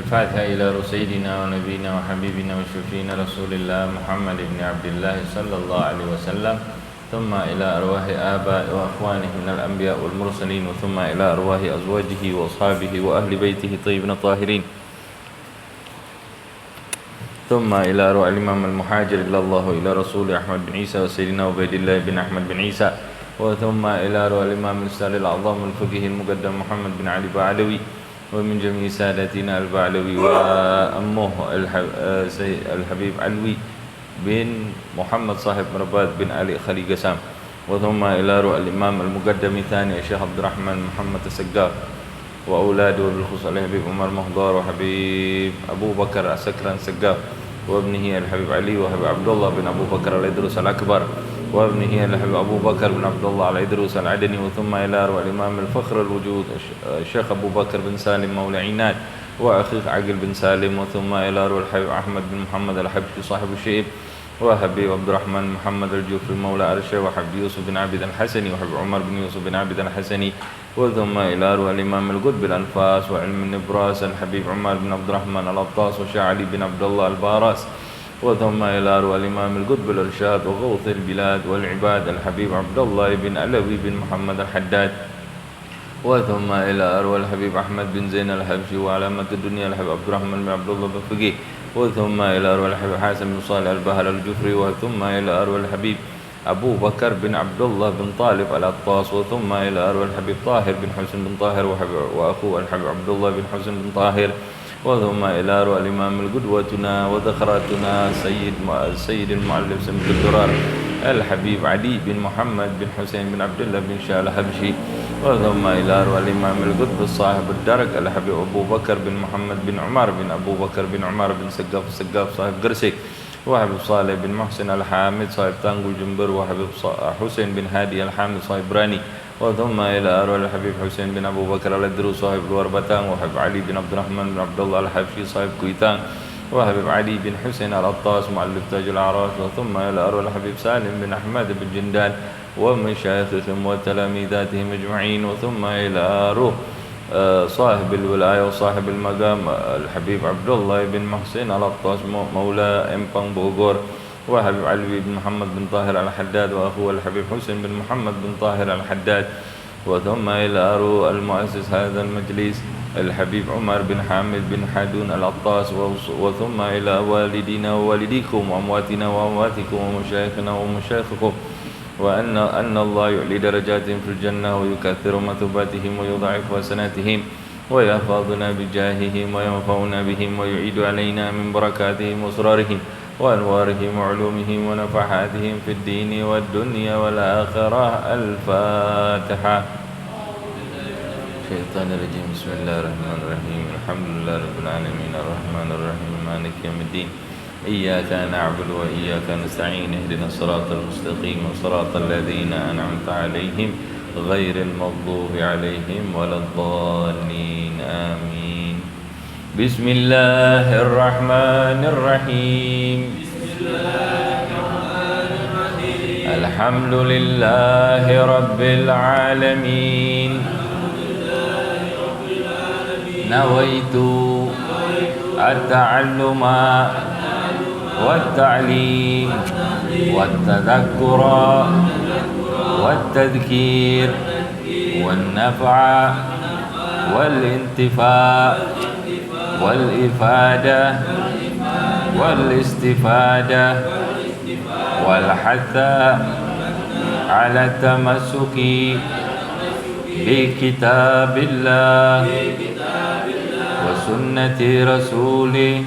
الفاتحة إلى سيدنا ونبينا وحبيبنا وشفينا رسول الله محمد بن عبد الله صلى الله عليه وسلم، ثم إلى أرواح آباء وأخوانه من الأنبياء والمرسلين، ثم إلى أرواح أزواجه وأصحابه وأهل بيته الطيبين الطاهرين، ثم إلى أرواح الإمام المهاجر إلى الله إلى رسول أحمد بن عيسى وسيدنا عبيد الله بن أحمد بن عيسى، وثم إلى أرواح الإمام الأستاذ الأعظم الفقيه المقدم محمد بن علي بعلوي، ومن جميع سادتنا البعلوي وأمه الحبيب علوي بن محمد صاحب مربات بن علي خلي قسام، وثم إلى أرواح الإمام المقدم الثاني الشيخ عبد الرحمن محمد السقاف وأولاده بالخصوص الحبيب عمر مهضار وحبيب أبو بكر السكران السقاف، وابنه الحبيب علي وحبيب عبد الله بن أبو بكر الإدروس الأكبر، وابنه الحبيب أبو بكر بن عبد الله الإدروس العدني، وثم إلى أرواح الإمام الفخر الوجود الشيخ أبو بكر بن سالم مولى عناد وأخيه عقل بن سالم، وثم إلى أرواح الحبيب أحمد بن محمد الحبشي صاحب الشيب، وحبيب عبد الرحمن محمد الجوفي مولى أرشة، وحبيب يوسف بن عابد الحسني، وحبيب عمر بن يوسف بن عابد الحسني، وثم إلى أرواح الإمام القطب الأنفاس وعلم النبراس الحبيب عمر بن عبد الرحمن الأبطاس وشاه علي بن عبد الله الباراس، وثم إلى أرواح الإمام القطب الإرشاد وغوث البلاد والعباد الحبيب عبد الله بن علوي بن محمد الحداد، وثم إلى أرواح الحبيب أحمد بن زين الحبشي وعلامة الدنيا الحبيب عبد الرحمن بن عبد الله بن فقيه، وثم إلى أرواح الحبيب حسن بن صالح البهر الجفري، وثم إلى أرواح الحبيب أبو بكر بن عبد الله بن طالب العطاس، وثم إلى أرواح الحبيب طاهر بن حسن بن طاهر وأخوه الحبيب عبد الله بن حسن بن طاهر، وثم إلى أرواح الإمام القدوتنا وذخرتنا سيد المعلم سمك الدرار الحبيب علي بن محمد بن حسين بن عبد الله بن شاه الحبشي، وثم إلى أرواح الإمام القطب صاحب الدرك الحبيب أبو بكر بن محمد بن عمر بن أبو بكر بن عمر بن سقاف صاحب قرسي، وحبيب صالح بن محسن الحامد صاحب تانغو جنبر، وحبيب حسين بن هادي الحامد صاحب براني، وثم إلى أرواح الحبيب حسين بن أبو بكر الأدرو صاحب الوربتان، وحبيب علي بن عبد الرحمن بن عبد الله الحبشي صاحب كويتان، وحبيب علي بن حسين العطاس مؤلف تاج الأعراس، وثم إلى أرواح الحبيب سالم بن أحمد بن جندان ومشايخهم وتلاميذاتهم أجمعين، وثم إلى أرواح صاحب الولاية وصاحب المقام الحبيب عبد الله بن محسن العطاس مولى إمبان بوغور، وحبيب علوي بن محمد بن طاهر الحداد وأخوه الحبيب حسين بن محمد بن طاهر الحداد، وثم إلى أرواح المؤسس هذا المجلس الحبيب عمر بن حامد بن حدون العطاس، وثم إلى والدينا ووالديكم وأمواتنا وأمواتكم ومشايخنا ومشايخكم، وأن الله يعلي درجاتهم في الجنة ويكثر مثوباتهم ويضاعف حسناتهم ويحفظنا بجاههم وينفعنا بهم ويعيد علينا من بركاتهم وأسرارهم وأنوارهم وعلومهم ونفحاتهم في الدين والدنيا والآخرة. الفاتحة. الشيطان الرجيم. بسم الله الرحمن الرحيم. الحمد لله رب العالمين الرحمن الرحيم مالك يوم الدين، إياك نعبد وإياك نستعين، اهدنا الصراط المستقيم صراط الذين أنعمت عليهم غير المغضوب عليهم ولا الضالين آمين. بسم الله الرحمن الرحيم. الحمد لله رب العالمين. نويت التعلم والتعليم والتذكر والتذكير والنفع والانتفاع والإفادة والاستفادة والحث على التمسك بكتاب الله وسنة رسوله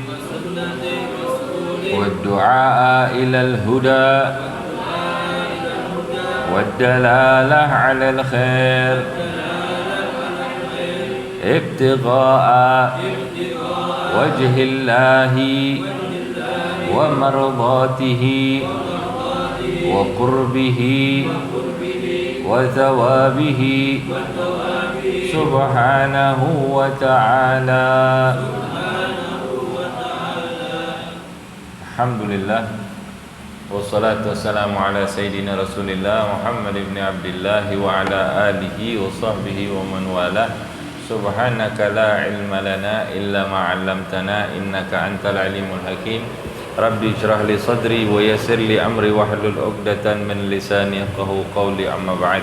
والدعاء إلى الهدى والدلالة على الخير ابتغاء وجه الله ومرضاته وقربه وثوابه سبحانه وتعالى. الحمد لله والصلاة والسلام على سيدنا رسول الله محمد بن عبد الله وعلى آله وصحبه ومن والاه. Subhanaka la ilma lana illa ma 'allamtana innaka antal alimul hakim. Rabbi shrah li sadri wa yassir li amri wahlul 'uqdatan min lisani yafqahu qawli, amma ba'd.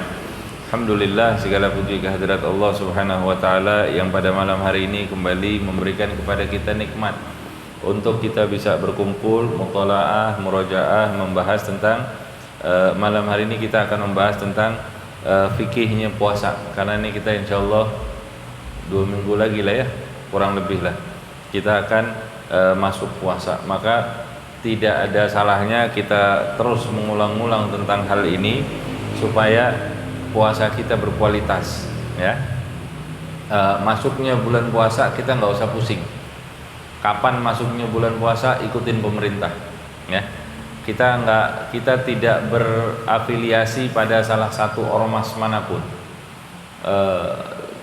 Alhamdulillah, segala puji kehadirat Allah Subhanahu wa taala yang pada malam hari ini kembali memberikan kepada kita nikmat untuk kita bisa berkumpul, mutalaah, murajaah, membahas tentang malam hari ini kita akan membahas tentang fikihnya puasa. Karena ini kita insyaallah 2 minggu lagi lah ya, kurang lebih lah kita akan masuk puasa. Maka tidak ada salahnya kita terus mengulang-ulang tentang hal ini supaya puasa kita berkualitas ya. Masuknya bulan puasa kita nggak usah pusing. Kapan masuknya bulan puasa, ikutin pemerintah ya. Kita tidak berafiliasi pada salah satu ormas manapun.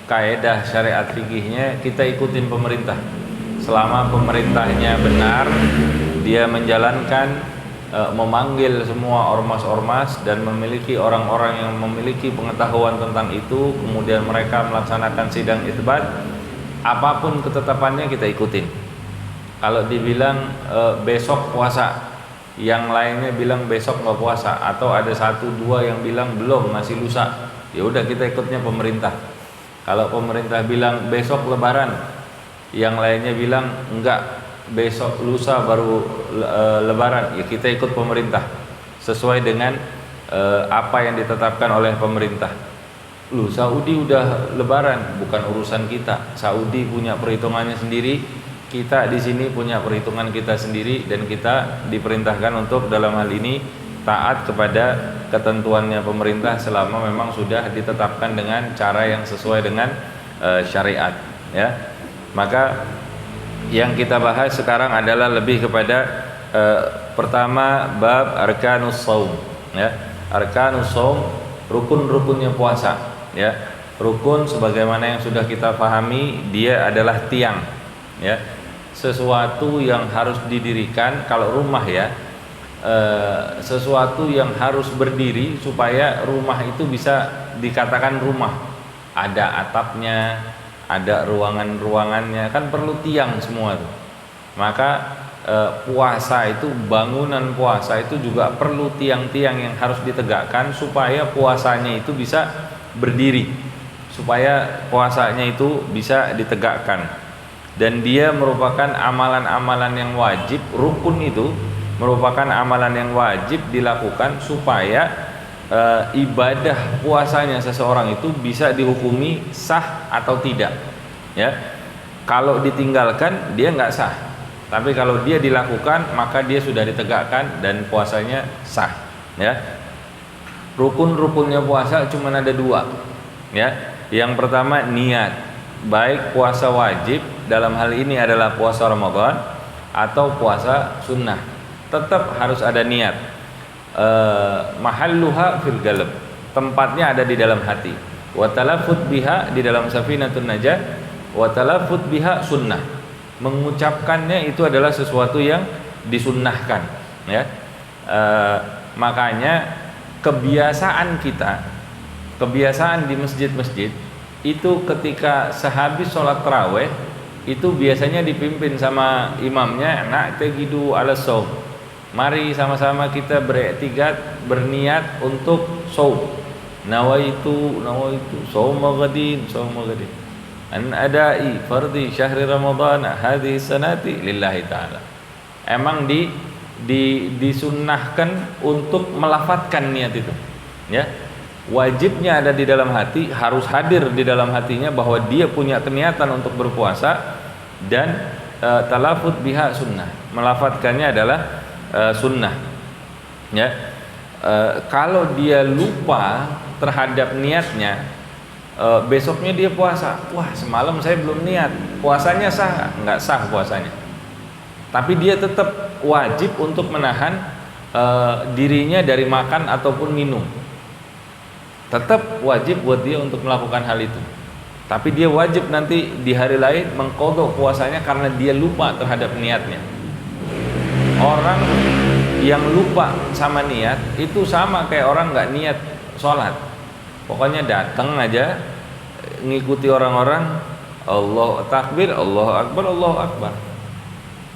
Kaidah syariat fikihnya kita ikutin pemerintah. Selama pemerintahnya benar, dia menjalankan, memanggil semua ormas-ormas dan memiliki orang-orang yang memiliki pengetahuan tentang itu, kemudian mereka melaksanakan sidang isbat, apapun ketetapannya kita ikutin. Kalau dibilang besok puasa, yang lainnya bilang besok nggak puasa, atau ada 1-2 yang bilang belum, masih lusa, ya udah kita ikutnya pemerintah. Kalau pemerintah bilang besok lebaran, yang lainnya bilang enggak, besok lusa baru lebaran, ya kita ikut pemerintah sesuai dengan apa yang ditetapkan oleh pemerintah. Saudi udah lebaran, bukan urusan kita. Saudi punya perhitungannya sendiri, kita di sini punya perhitungan kita sendiri, dan kita diperintahkan untuk dalam hal ini taat kepada ketentuannya pemerintah selama memang sudah ditetapkan dengan cara yang sesuai dengan syariat ya. Maka yang kita bahas sekarang adalah lebih kepada pertama bab arkanus shaum ya. Arkanus shaum, rukun-rukunnya puasa ya. Rukun sebagaimana yang sudah kita pahami, dia adalah tiang ya. Sesuatu yang harus didirikan, kalau rumah ya, sesuatu yang harus berdiri supaya rumah itu bisa dikatakan rumah. Ada atapnya, ada ruangan-ruangannya, kan perlu tiang semua tuh. Maka puasa itu, bangunan puasa itu juga perlu tiang-tiang yang harus ditegakkan supaya puasanya itu bisa berdiri, supaya puasanya itu bisa ditegakkan. Dan dia merupakan amalan-amalan yang wajib. Rukun itu merupakan amalan yang wajib dilakukan supaya ibadah puasanya seseorang itu bisa dihukumi sah atau tidak ya. Kalau ditinggalkan dia nggak sah, tapi kalau dia dilakukan maka dia sudah ditegakkan dan puasanya sah ya. Rukun-rukunnya puasa cuma ada 2 ya. Yang pertama niat, baik puasa wajib, dalam hal ini adalah puasa Ramadan atau puasa sunnah, tetap harus ada niat. Mahalluha fil qalb, tempatnya ada di dalam hati. Wa talaffuz biha, di dalam safinatun najah. Wa talaffuz biha sunnah, mengucapkannya itu adalah sesuatu yang disunnahkan ya. Makanya kebiasaan kita, kebiasaan di masjid-masjid itu ketika sehabis sholat tarawih itu biasanya dipimpin sama imamnya, nak tagidu ala shaum, mari sama-sama kita beriktikad, berniat untuk shaum. Nawaitu shauma ghadin an adai fardhi syahri ramadhan hadhihi sanati lillahi ta'ala. Emang disunnahkan untuk melafatkan niat itu ya. Wajibnya ada di dalam hati, harus hadir di dalam hatinya bahwa dia punya keniatan untuk berpuasa, dan talafut biha sunnah, melafatkannya adalah sunnah ya. Kalau dia lupa terhadap niatnya, besoknya dia puasa, wah semalam saya belum niat, puasanya sah? Nggak sah puasanya. Tapi dia tetap wajib untuk menahan dirinya dari makan ataupun minum. Tetap wajib buat dia untuk melakukan hal itu. Tapi dia wajib nanti di hari lain mengqadha puasanya karena dia lupa terhadap niatnya. Orang yang lupa sama niat itu sama kayak orang nggak niat sholat. Pokoknya datang aja ngikuti orang-orang, Allah takbir, Allahu akbar, Allahu akbar.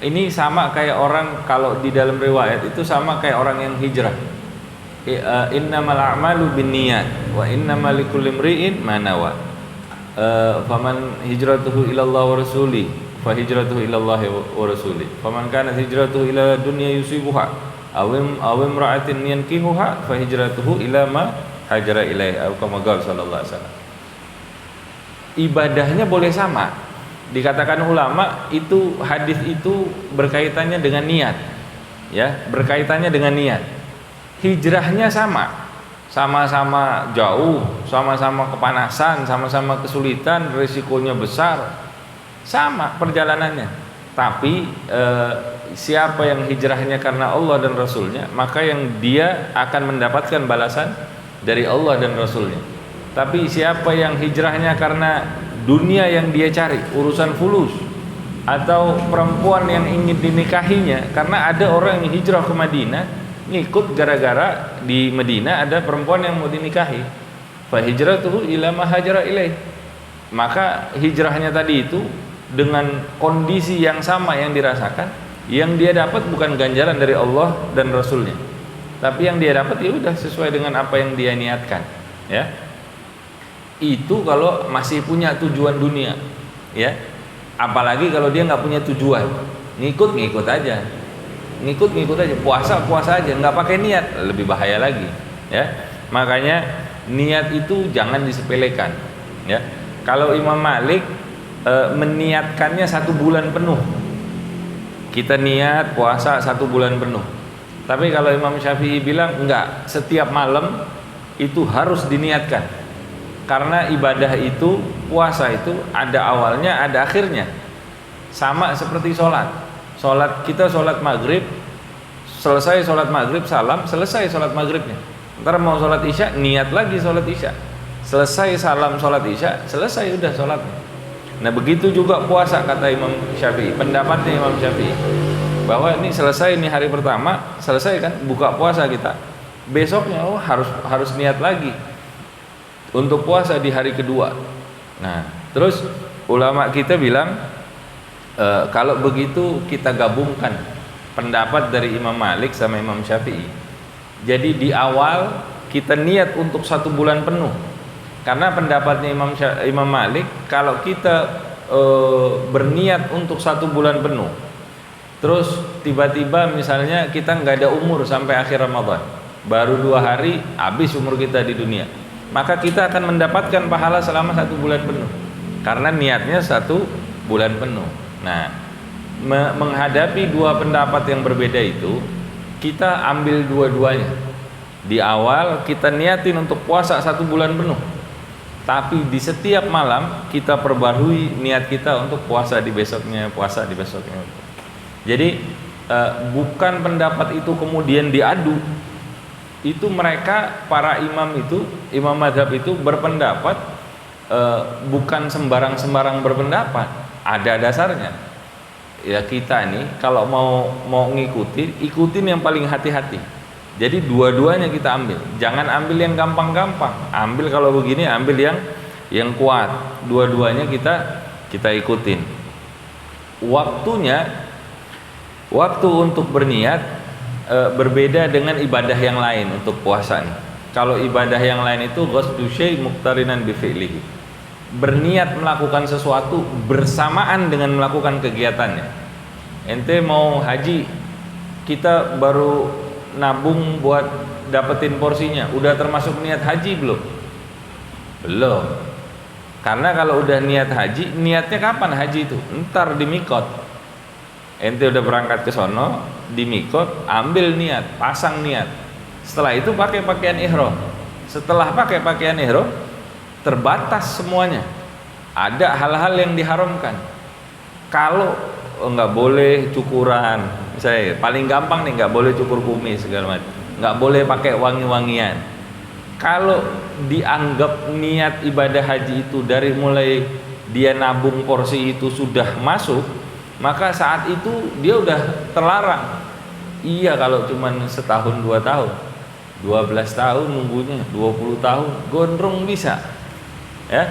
Ini sama kayak orang, kalau di dalam riwayat itu sama kayak orang yang hijrah. Innamal a'malu binniyat wa innamal likulli imri'in ma nawa. Faman hijratuhu ila Allah wa rasuli fa hijratuhu ila Allah wa rasuli. Faman kanat hijratuhu ila dunya yusibuha aw imra'atin yankihuha fa hijratuhu ila ma hajara ilaihi. Kama qala sallallahu alaihi wasallam. Ibadahnya boleh sama. Dikatakan ulama itu hadis itu berkaitannya dengan niat. Ya, berkaitannya dengan niat. Hijrahnya sama. Sama-sama jauh, sama-sama kepanasan, sama-sama kesulitan, risikonya besar. Sama perjalanannya. Tapi siapa yang hijrahnya karena Allah dan Rasulnya, maka yang dia akan mendapatkan balasan dari Allah dan Rasulnya. Tapi siapa yang hijrahnya karena dunia yang dia cari, urusan fulus, atau perempuan yang ingin dinikahinya, karena ada orang yang hijrah ke Madinah ngikut gara-gara di Madinah ada perempuan yang mau dinikahi, fa hijratuhu ila ma hajara ilaih. Maka hijrahnya tadi itu dengan kondisi yang sama yang dirasakan, yang dia dapat bukan ganjaran dari Allah dan Rasulnya, tapi yang dia dapat ya udah sesuai dengan apa yang dia niatkan, ya. Itu kalau masih punya tujuan dunia, ya. Apalagi kalau dia nggak punya tujuan, ngikut aja, puasa aja, nggak pakai niat, lebih bahaya lagi, ya. Makanya niat itu jangan disepelekan, ya. Kalau Imam Malik meniatkannya 1 bulan penuh, kita niat puasa 1 bulan penuh. Tapi kalau Imam Syafi'i bilang enggak, setiap malam itu harus diniatkan. Karena ibadah itu, puasa itu ada awalnya, ada akhirnya. Sama seperti sholat. Kita sholat maghrib, selesai sholat maghrib salam, selesai sholat maghribnya. Ntar mau sholat isya, niat lagi sholat isya. Selesai salam sholat isya, selesai udah sholatnya. Nah begitu juga puasa, kata Imam Syafi'i. Pendapatnya Imam Syafi'i, bahwa ini selesai, ini hari pertama, selesai kan, buka puasa kita. Besoknya harus niat lagi untuk puasa di hari kedua. Nah, terus ulama kita bilang kalau begitu kita gabungkan pendapat dari Imam Malik sama Imam Syafi'i. Jadi di awal kita niat untuk 1 bulan penuh. Karena pendapatnya Imam Malik, kalau kita berniat untuk 1 bulan penuh, terus tiba-tiba misalnya kita nggak ada umur sampai akhir Ramadan, baru 2 hari habis umur kita di dunia, maka kita akan mendapatkan pahala selama 1 bulan penuh, karena niatnya 1 bulan penuh. Nah, menghadapi 2 pendapat yang berbeda itu, kita ambil dua-duanya. Di awal kita niatin untuk puasa 1 bulan penuh, tapi di setiap malam kita perbarui niat kita untuk puasa di besoknya, puasa di besoknya. Jadi bukan pendapat itu kemudian diadu. Itu mereka, para imam itu, imam madhab itu berpendapat bukan sembarang berpendapat, ada dasarnya. Ya kita nih kalau mau ikutin yang paling hati-hati. Jadi dua-duanya kita ambil, jangan ambil yang gampang-gampang. Ambil kalau begini, ambil yang kuat. Dua-duanya kita ikutin. Waktu untuk berniat berbeda dengan ibadah yang lain untuk puasa nih. Kalau ibadah yang lain itu ghasdu syai' muqtarinan bi fi'lihi. Berniat melakukan sesuatu bersamaan dengan melakukan kegiatannya. Ente mau haji, kita baru nabung buat dapetin porsinya, udah termasuk niat haji belum? Belum. Karena kalau udah niat haji, niatnya kapan haji itu? Ntar di mikot. Ente udah berangkat ke sono, di mikot, ambil niat, pasang niat. Setelah itu pakai pakaian ihram. Setelah pakai pakaian ihram, terbatas semuanya. Ada hal-hal yang diharamkan. Kalau nggak boleh cukuran, misalnya paling gampang nih, nggak boleh cukur kumis segala macam, nggak boleh pakai wangi-wangian. Kalau dianggap niat ibadah haji itu dari mulai dia nabung porsi itu sudah masuk, maka saat itu dia udah terlarang. Iya, kalau cuman setahun 2 tahun, 12 tahun nunggunya, 20 tahun gondrong bisa, ya.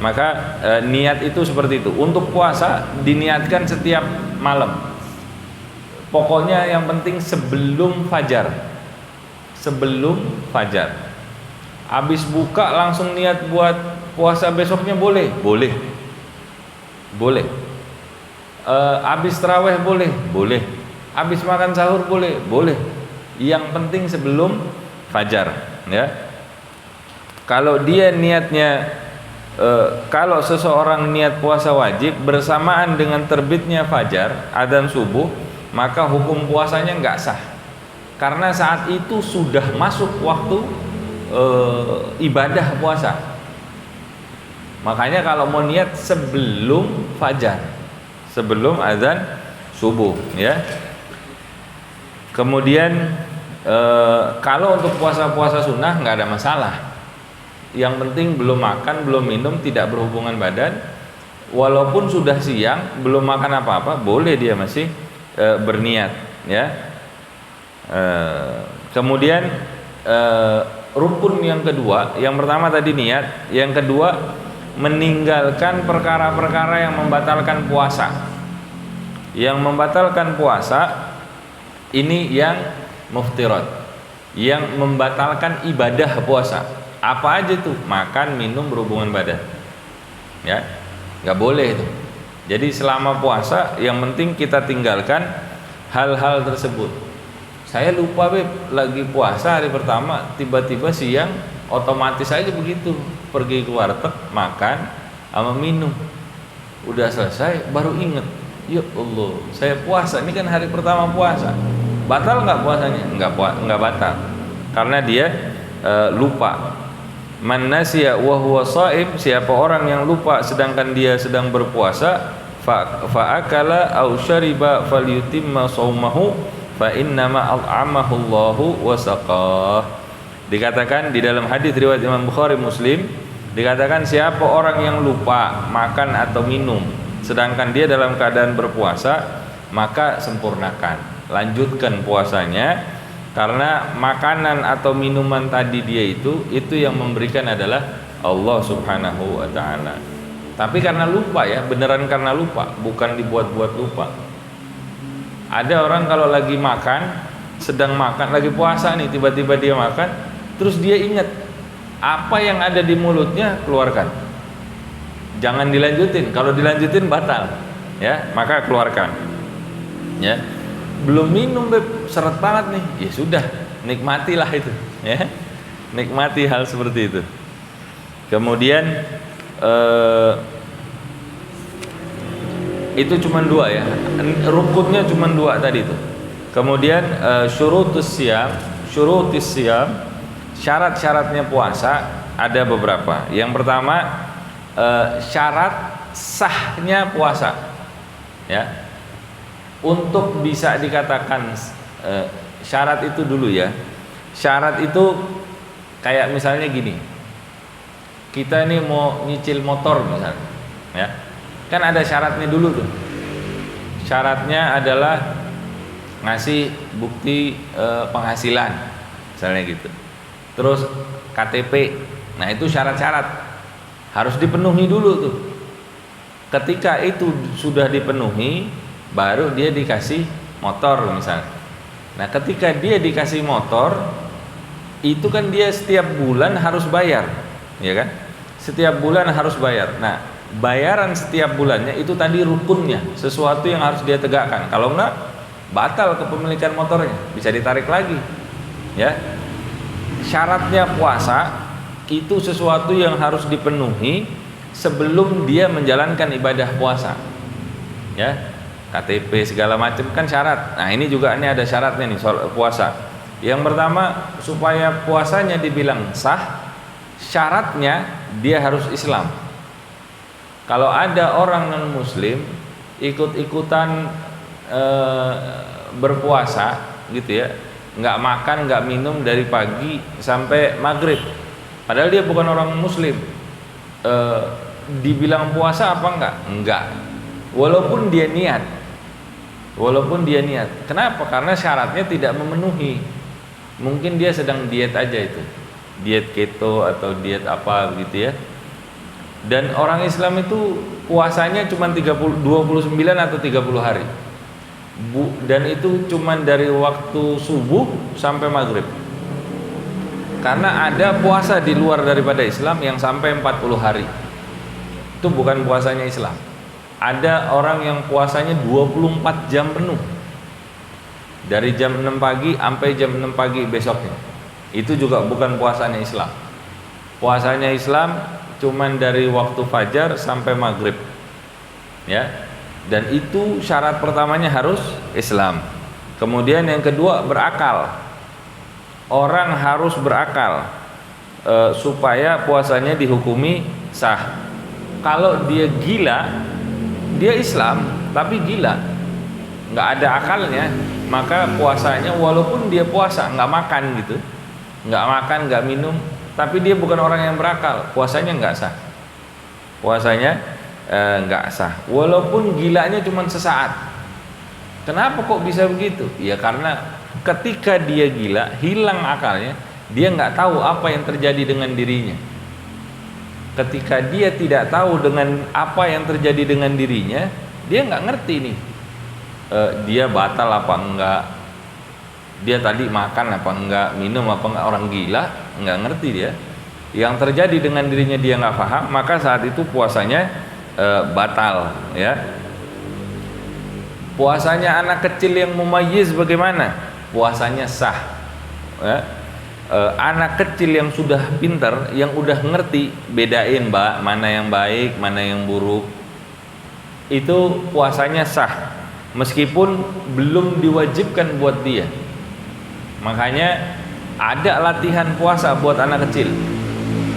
Maka niat itu seperti itu. Untuk puasa diniatkan setiap malam. Pokoknya yang penting sebelum fajar. Sebelum fajar. Habis buka langsung niat buat puasa besoknya boleh? Boleh. Boleh. Habis tarawih boleh? Boleh. Habis makan sahur boleh? Boleh. Yang penting sebelum fajar, ya. Kalau dia niatnya kalau seseorang niat puasa wajib bersamaan dengan terbitnya fajar, adzan subuh, maka hukum puasanya enggak sah. Karena saat itu sudah masuk waktu ibadah puasa. Makanya kalau mau niat sebelum fajar, sebelum adzan subuh, ya. Kemudian kalau untuk puasa-puasa sunnah nggak ada masalah. Yang penting belum makan, belum minum, tidak berhubungan badan. Walaupun sudah siang, belum makan apa-apa, boleh dia masih berniat, ya. Kemudian rukun yang kedua, yang pertama tadi niat, yang kedua meninggalkan perkara-perkara yang membatalkan puasa. Yang membatalkan puasa ini yang muftirat, yang membatalkan ibadah puasa. Apa aja tuh? Makan, minum, berhubungan badan, ya, nggak boleh itu. Jadi selama puasa yang penting kita tinggalkan hal-hal tersebut. Saya lupa Beb, lagi puasa hari pertama, tiba-tiba siang otomatis aja begitu, pergi ke warteg, makan sama minum. Udah selesai baru inget, ya Allah, saya puasa, ini kan hari pertama puasa. Batal nggak puasanya? Nggak batal, karena dia lupa. Man nasiya wa huwa shaim, siapa orang yang lupa sedangkan dia sedang berpuasa, fa akala aw syariba falyutimma shaumahu fa innama at'amahu Allahu wa saqah. Dikatakan di dalam hadis riwayat Imam Bukhari Muslim, dikatakan siapa orang yang lupa makan atau minum sedangkan dia dalam keadaan berpuasa, maka sempurnakan, lanjutkan puasanya, karena makanan atau minuman tadi dia itu yang memberikan adalah Allah Subhanahu wa taala. Tapi karena lupa, ya, beneran karena lupa, bukan dibuat-buat lupa. Ada orang kalau lagi makan, sedang makan, lagi puasa nih, tiba-tiba dia makan, terus dia ingat apa yang ada di mulutnya, keluarkan. Jangan dilanjutin, kalau dilanjutin batal, ya, maka keluarkan, ya. Belum minum Beb, seret banget nih, ya sudah, nikmatilah itu, ya, nikmati hal seperti itu. Kemudian itu cuma dua, ya, rukunnya cuma dua tadi itu. Kemudian syurutus siyam, syarat-syaratnya puasa ada beberapa. Yang pertama syarat sahnya puasa, ya. Untuk bisa dikatakan syarat itu dulu, ya. Syarat itu kayak misalnya gini, kita ini mau nyicil motor misalnya, ya, kan ada syaratnya dulu tuh. Syaratnya adalah ngasih bukti penghasilan misalnya gitu, terus KTP. Nah itu syarat-syarat harus dipenuhi dulu tuh. Ketika itu sudah dipenuhi, baru dia dikasih motor misalnya. Nah ketika dia dikasih motor, itu kan dia setiap bulan harus bayar, ya kan? Setiap bulan harus bayar. Nah bayaran setiap bulannya itu tadi rukunnya, sesuatu yang harus dia tegakkan. Kalau enggak, batal kepemilikan motornya, bisa ditarik lagi, ya. Syaratnya puasa itu sesuatu yang harus dipenuhi sebelum dia menjalankan ibadah puasa, ya. KTP segala macam kan syarat. Nah ini juga ini ada syaratnya nih soal puasa. Yang pertama, supaya puasanya dibilang sah, syaratnya dia harus Islam. Kalau ada orang non muslim ikut-ikutan berpuasa gitu, ya, nggak makan nggak minum dari pagi sampai maghrib, padahal dia bukan orang muslim, dibilang puasa apa enggak? Enggak. Walaupun dia niat. Kenapa? Karena syaratnya tidak memenuhi. Mungkin dia sedang diet aja itu, diet keto atau diet apa begitu, ya. Dan orang Islam itu puasanya cuma 29 atau 30 hari. Dan itu cuma dari waktu subuh sampai maghrib. Karena ada puasa di luar daripada Islam yang sampai 40 hari. Itu bukan puasanya Islam. Ada orang yang puasanya 24 jam penuh. Dari jam 6 pagi sampai jam 6 pagi besoknya. Itu juga bukan puasanya Islam. Puasanya Islam cuman dari waktu fajar sampai maghrib, ya. Dan itu syarat pertamanya harus Islam. Kemudian yang kedua, berakal. Orang harus berakal supaya puasanya dihukumi sah. Kalau dia gila, dia Islam tapi gila, nggak ada akalnya, maka puasanya walaupun dia puasa nggak makan gitu, nggak makan nggak minum, tapi dia bukan orang yang berakal, puasanya nggak sah. Puasanya nggak sah, walaupun gilanya cuma sesaat. Kenapa kok bisa begitu? Ya karena ketika dia gila, hilang akalnya, dia nggak tahu apa yang terjadi dengan dirinya. Ketika dia tidak tahu dengan apa yang terjadi dengan dirinya, dia nggak ngerti nih, dia batal apa enggak, dia tadi makan apa enggak, minum apa enggak. Orang gila nggak ngerti dia. Yang terjadi dengan dirinya dia nggak paham, maka saat itu puasanya batal, ya. Puasanya anak kecil yang mumayyiz bagaimana? Puasanya sah, ya. Anak kecil yang sudah pintar, yang udah ngerti bedain mana yang baik, mana yang buruk, itu puasanya sah meskipun belum diwajibkan buat dia. Makanya ada latihan puasa buat anak kecil.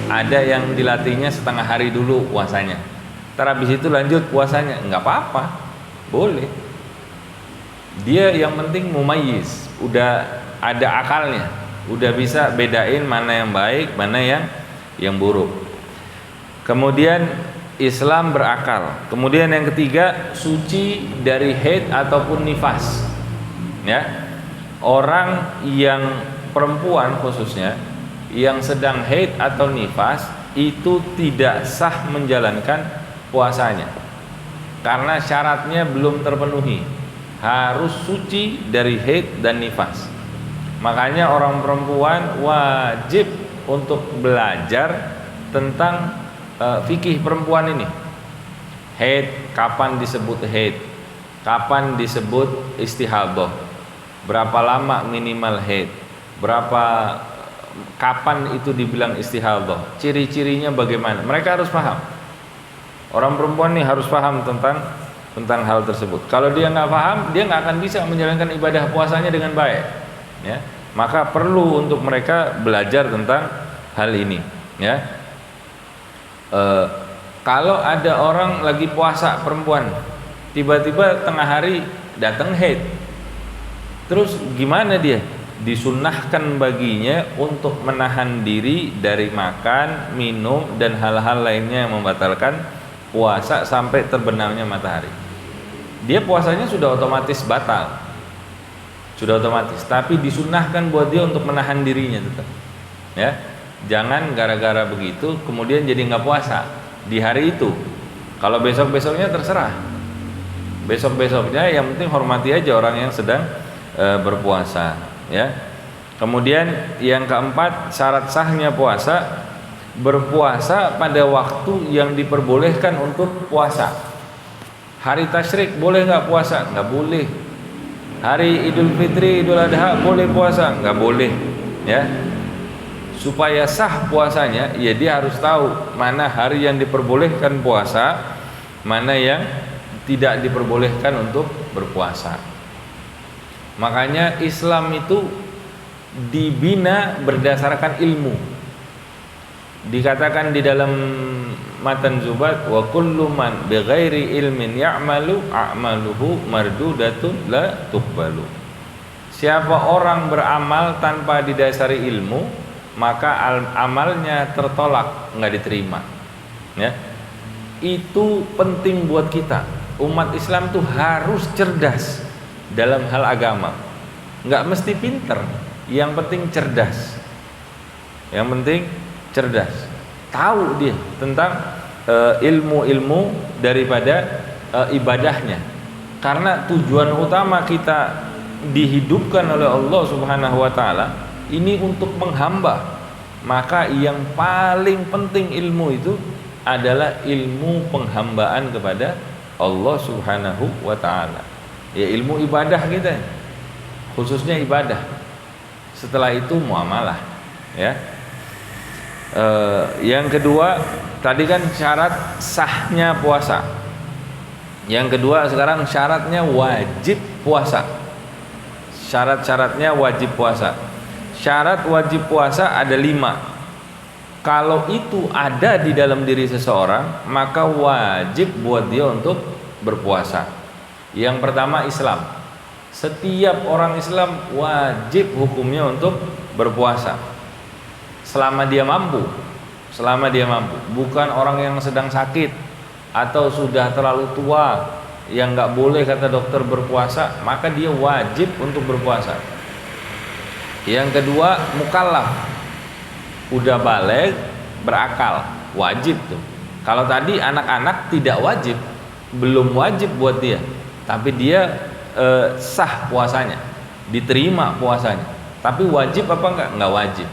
Ada yang dilatihnya setengah hari dulu puasanya, ntar habis itu lanjut puasanya, nggak apa-apa, boleh. Dia yang penting mumayyiz, udah ada akalnya, udah bisa bedain mana yang baik, mana yang buruk. Kemudian Islam berakal. Kemudian yang ketiga, suci dari haid ataupun nifas, ya. Orang yang perempuan khususnya yang sedang haid atau nifas itu tidak sah menjalankan puasanya karena syaratnya belum terpenuhi, harus suci dari haid dan nifas. Makanya orang perempuan wajib untuk belajar tentang fikih perempuan ini. Haid, kapan disebut haid, kapan disebut istihadah, berapa lama minimal haid, kapan itu dibilang istihadah, ciri-cirinya bagaimana. Mereka harus paham. Orang perempuan nih harus paham tentang hal tersebut. Kalau dia nggak paham, dia nggak akan bisa menjalankan ibadah puasanya dengan baik, ya. Maka perlu untuk mereka belajar tentang hal ini, ya. Kalau ada orang lagi puasa perempuan, tiba-tiba tengah hari datang haid, terus gimana dia? Disunnahkan baginya untuk menahan diri dari makan, minum, dan hal-hal lainnya yang membatalkan puasa sampai terbenamnya matahari. Dia puasanya sudah otomatis batal, sudah otomatis, tapi disunnahkan buat dia untuk menahan dirinya tetap, ya. Jangan gara-gara begitu kemudian jadi nggak puasa di hari itu. Kalau besok-besoknya terserah, besok-besoknya yang penting hormati aja orang yang sedang berpuasa, ya. Kemudian yang keempat, syarat sahnya puasa, berpuasa pada waktu yang diperbolehkan untuk puasa. Hari tasyrik boleh nggak puasa? Nggak boleh. Hari Idul Fitri, Idul Adha boleh puasa? Nggak boleh, ya. Supaya sah puasanya, ya dia harus tahu mana hari yang diperbolehkan puasa, mana yang tidak diperbolehkan untuk berpuasa. Makanya Islam itu dibina berdasarkan ilmu. Dikatakan di dalam matan Zubat, wa kullu man bighairi ilmin ya'malu a'maluhu mardudatun la tuqbalu. Siapa orang beramal tanpa didasari ilmu, maka amalnya tertolak, nggak diterima, ya. Itu penting buat kita. Umat Islam tuh harus cerdas dalam hal agama. Nggak mesti pinter, yang penting cerdas. Yang penting cerdas, tahu dia tentang ilmu-ilmu daripada ibadahnya. Karena tujuan utama kita dihidupkan oleh Allah Subhanahu wa taala ini untuk menghamba. Maka yang paling penting ilmu itu adalah ilmu penghambaan kepada Allah Subhanahu wa taala. Ya, ilmu ibadah kita, khususnya ibadah. Setelah itu muamalah, ya. Yang kedua tadi kan syarat sahnya puasa. Yang kedua sekarang syaratnya wajib puasa. Syarat-syaratnya wajib puasa. Syarat wajib puasa ada 5. Kalau itu ada di dalam diri seseorang, maka wajib buat dia untuk berpuasa. Yang pertama Islam. Setiap orang Islam wajib hukumnya untuk berpuasa. Selama dia mampu. Selama dia mampu. Bukan orang yang sedang sakit atau sudah terlalu tua yang nggak boleh kata dokter berpuasa, maka dia wajib untuk berpuasa. Yang kedua mukallaf. Udah balik, berakal, wajib tuh. Kalau tadi anak-anak tidak wajib, belum wajib buat dia, tapi dia sah puasanya, diterima puasanya. Tapi wajib apa enggak? Enggak wajib.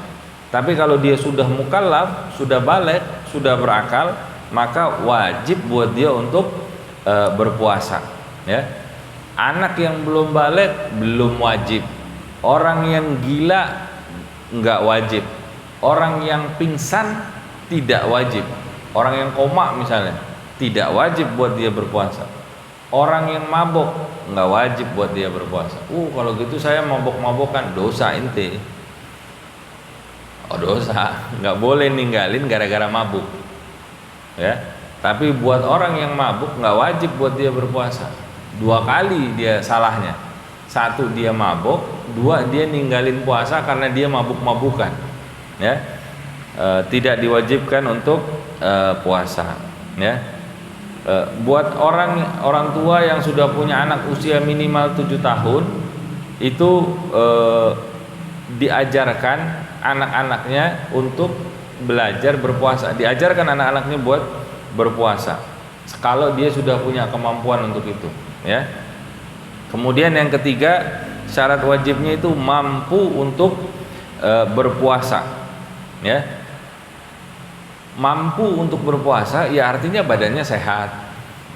Tapi kalau dia sudah mukallaf, sudah balik, sudah berakal, maka wajib buat dia untuk berpuasa. Ya, anak yang belum balik belum wajib. Orang yang gila enggak wajib. Orang yang pingsan tidak wajib. Orang yang koma misalnya tidak wajib buat dia berpuasa. Orang yang mabok nggak wajib buat dia berpuasa. Kalau gitu saya mabok-mabokan, dosa ente. Dosa, nggak boleh ninggalin gara-gara mabuk. Ya, tapi buat orang yang mabuk nggak wajib buat dia berpuasa. 2 kali dia salahnya. 1 dia mabok, 2 dia ninggalin puasa karena dia mabuk-mabukan. Ya, tidak diwajibkan untuk puasa. Ya, buat orang tua yang sudah punya anak usia minimal 7 tahun itu diajarkan anak-anaknya untuk belajar berpuasa. Diajarkan anak-anaknya buat berpuasa kalau dia sudah punya kemampuan untuk itu. Ya. Kemudian yang ketiga syarat wajibnya itu mampu untuk berpuasa. Ya, mampu untuk berpuasa ya artinya badannya sehat,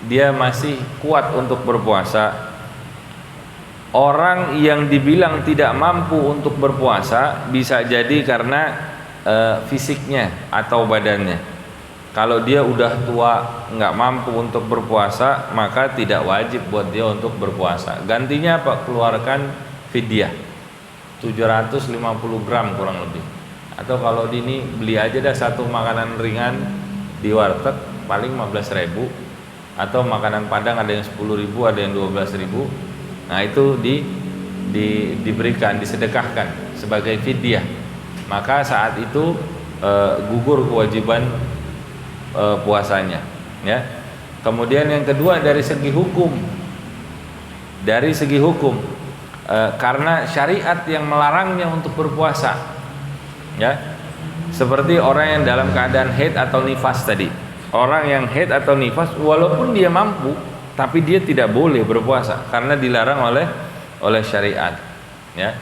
dia masih kuat untuk berpuasa. Orang yang dibilang tidak mampu untuk berpuasa bisa jadi karena fisiknya atau badannya. Kalau dia udah tua nggak mampu untuk berpuasa, maka tidak wajib buat dia untuk berpuasa. Gantinya apa? Keluarkan fidyah 750 gram kurang lebih. Atau kalau ini beli aja dah satu makanan ringan di warteg paling 15.000, atau makanan Padang ada yang 10.000, ada yang 12.000. Nah itu diberikan, disedekahkan sebagai fidyah. Maka saat itu gugur kewajiban puasanya. Ya. Kemudian yang kedua dari segi hukum, karena syariat yang melarangnya untuk berpuasa. Ya, seperti orang yang dalam keadaan haid atau nifas tadi. Orang yang haid atau nifas walaupun dia mampu, tapi dia tidak boleh berpuasa karena dilarang oleh syariat. Ya.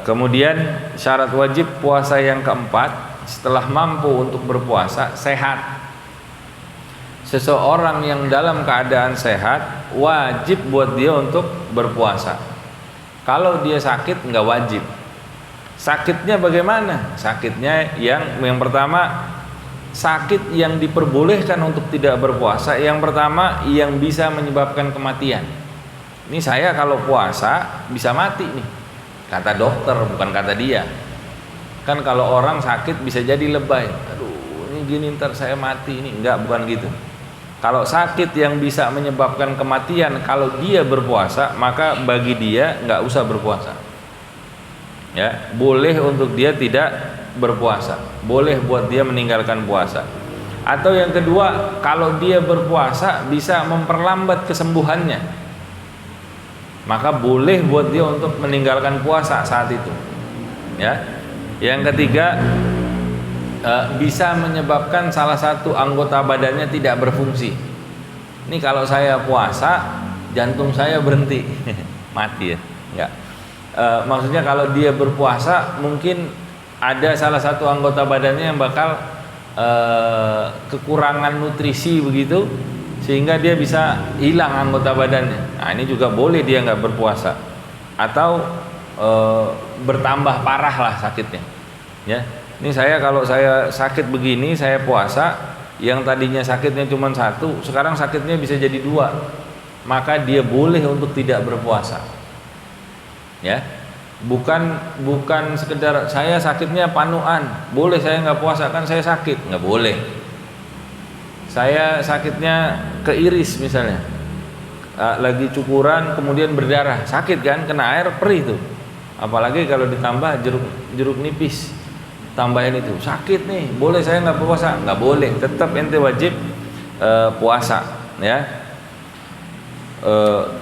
Kemudian syarat wajib puasa yang keempat, setelah mampu untuk berpuasa, sehat. Seseorang yang dalam keadaan sehat wajib buat dia untuk berpuasa. Kalau dia sakit nggak wajib. Sakitnya bagaimana? Sakitnya yang pertama, sakit yang diperbolehkan untuk tidak berpuasa. Yang pertama yang bisa menyebabkan kematian. Ini saya kalau puasa bisa mati nih, kata dokter, bukan kata dia. Kan kalau orang sakit bisa jadi lebay, aduh ini gini ntar saya mati, ini enggak, bukan gitu. Kalau sakit yang bisa menyebabkan kematian, kalau dia berpuasa, maka bagi dia nggak usah berpuasa. Ya, boleh untuk dia tidak berpuasa, boleh buat dia meninggalkan puasa. Atau yang kedua, kalau dia berpuasa bisa memperlambat kesembuhannya, maka boleh buat dia untuk meninggalkan puasa saat itu. Ya. Yang ketiga, bisa menyebabkan salah satu anggota badannya tidak berfungsi. Ini kalau saya puasa, jantung saya berhenti, mati ya? Enggak. Maksudnya kalau dia berpuasa, mungkin ada salah satu anggota badannya yang bakal kekurangan nutrisi begitu, sehingga dia bisa hilang anggota badannya. Nah ini juga boleh dia nggak berpuasa, atau bertambah parah lah sakitnya. Ya, ini kalau saya sakit begini, saya puasa, yang tadinya sakitnya cuma satu, sekarang sakitnya bisa jadi dua, maka dia boleh untuk tidak berpuasa. Ya, bukan sekedar saya sakitnya panuan, boleh saya nggak puasa, kan saya sakit, nggak boleh. Saya sakitnya keiris misalnya, lagi cukuran kemudian berdarah, sakit kan, kena air perih tuh, apalagi kalau ditambah jeruk nipis, tambahin itu, sakit nih, boleh saya nggak puasa? Nggak boleh, tetap ente wajib puasa, ya.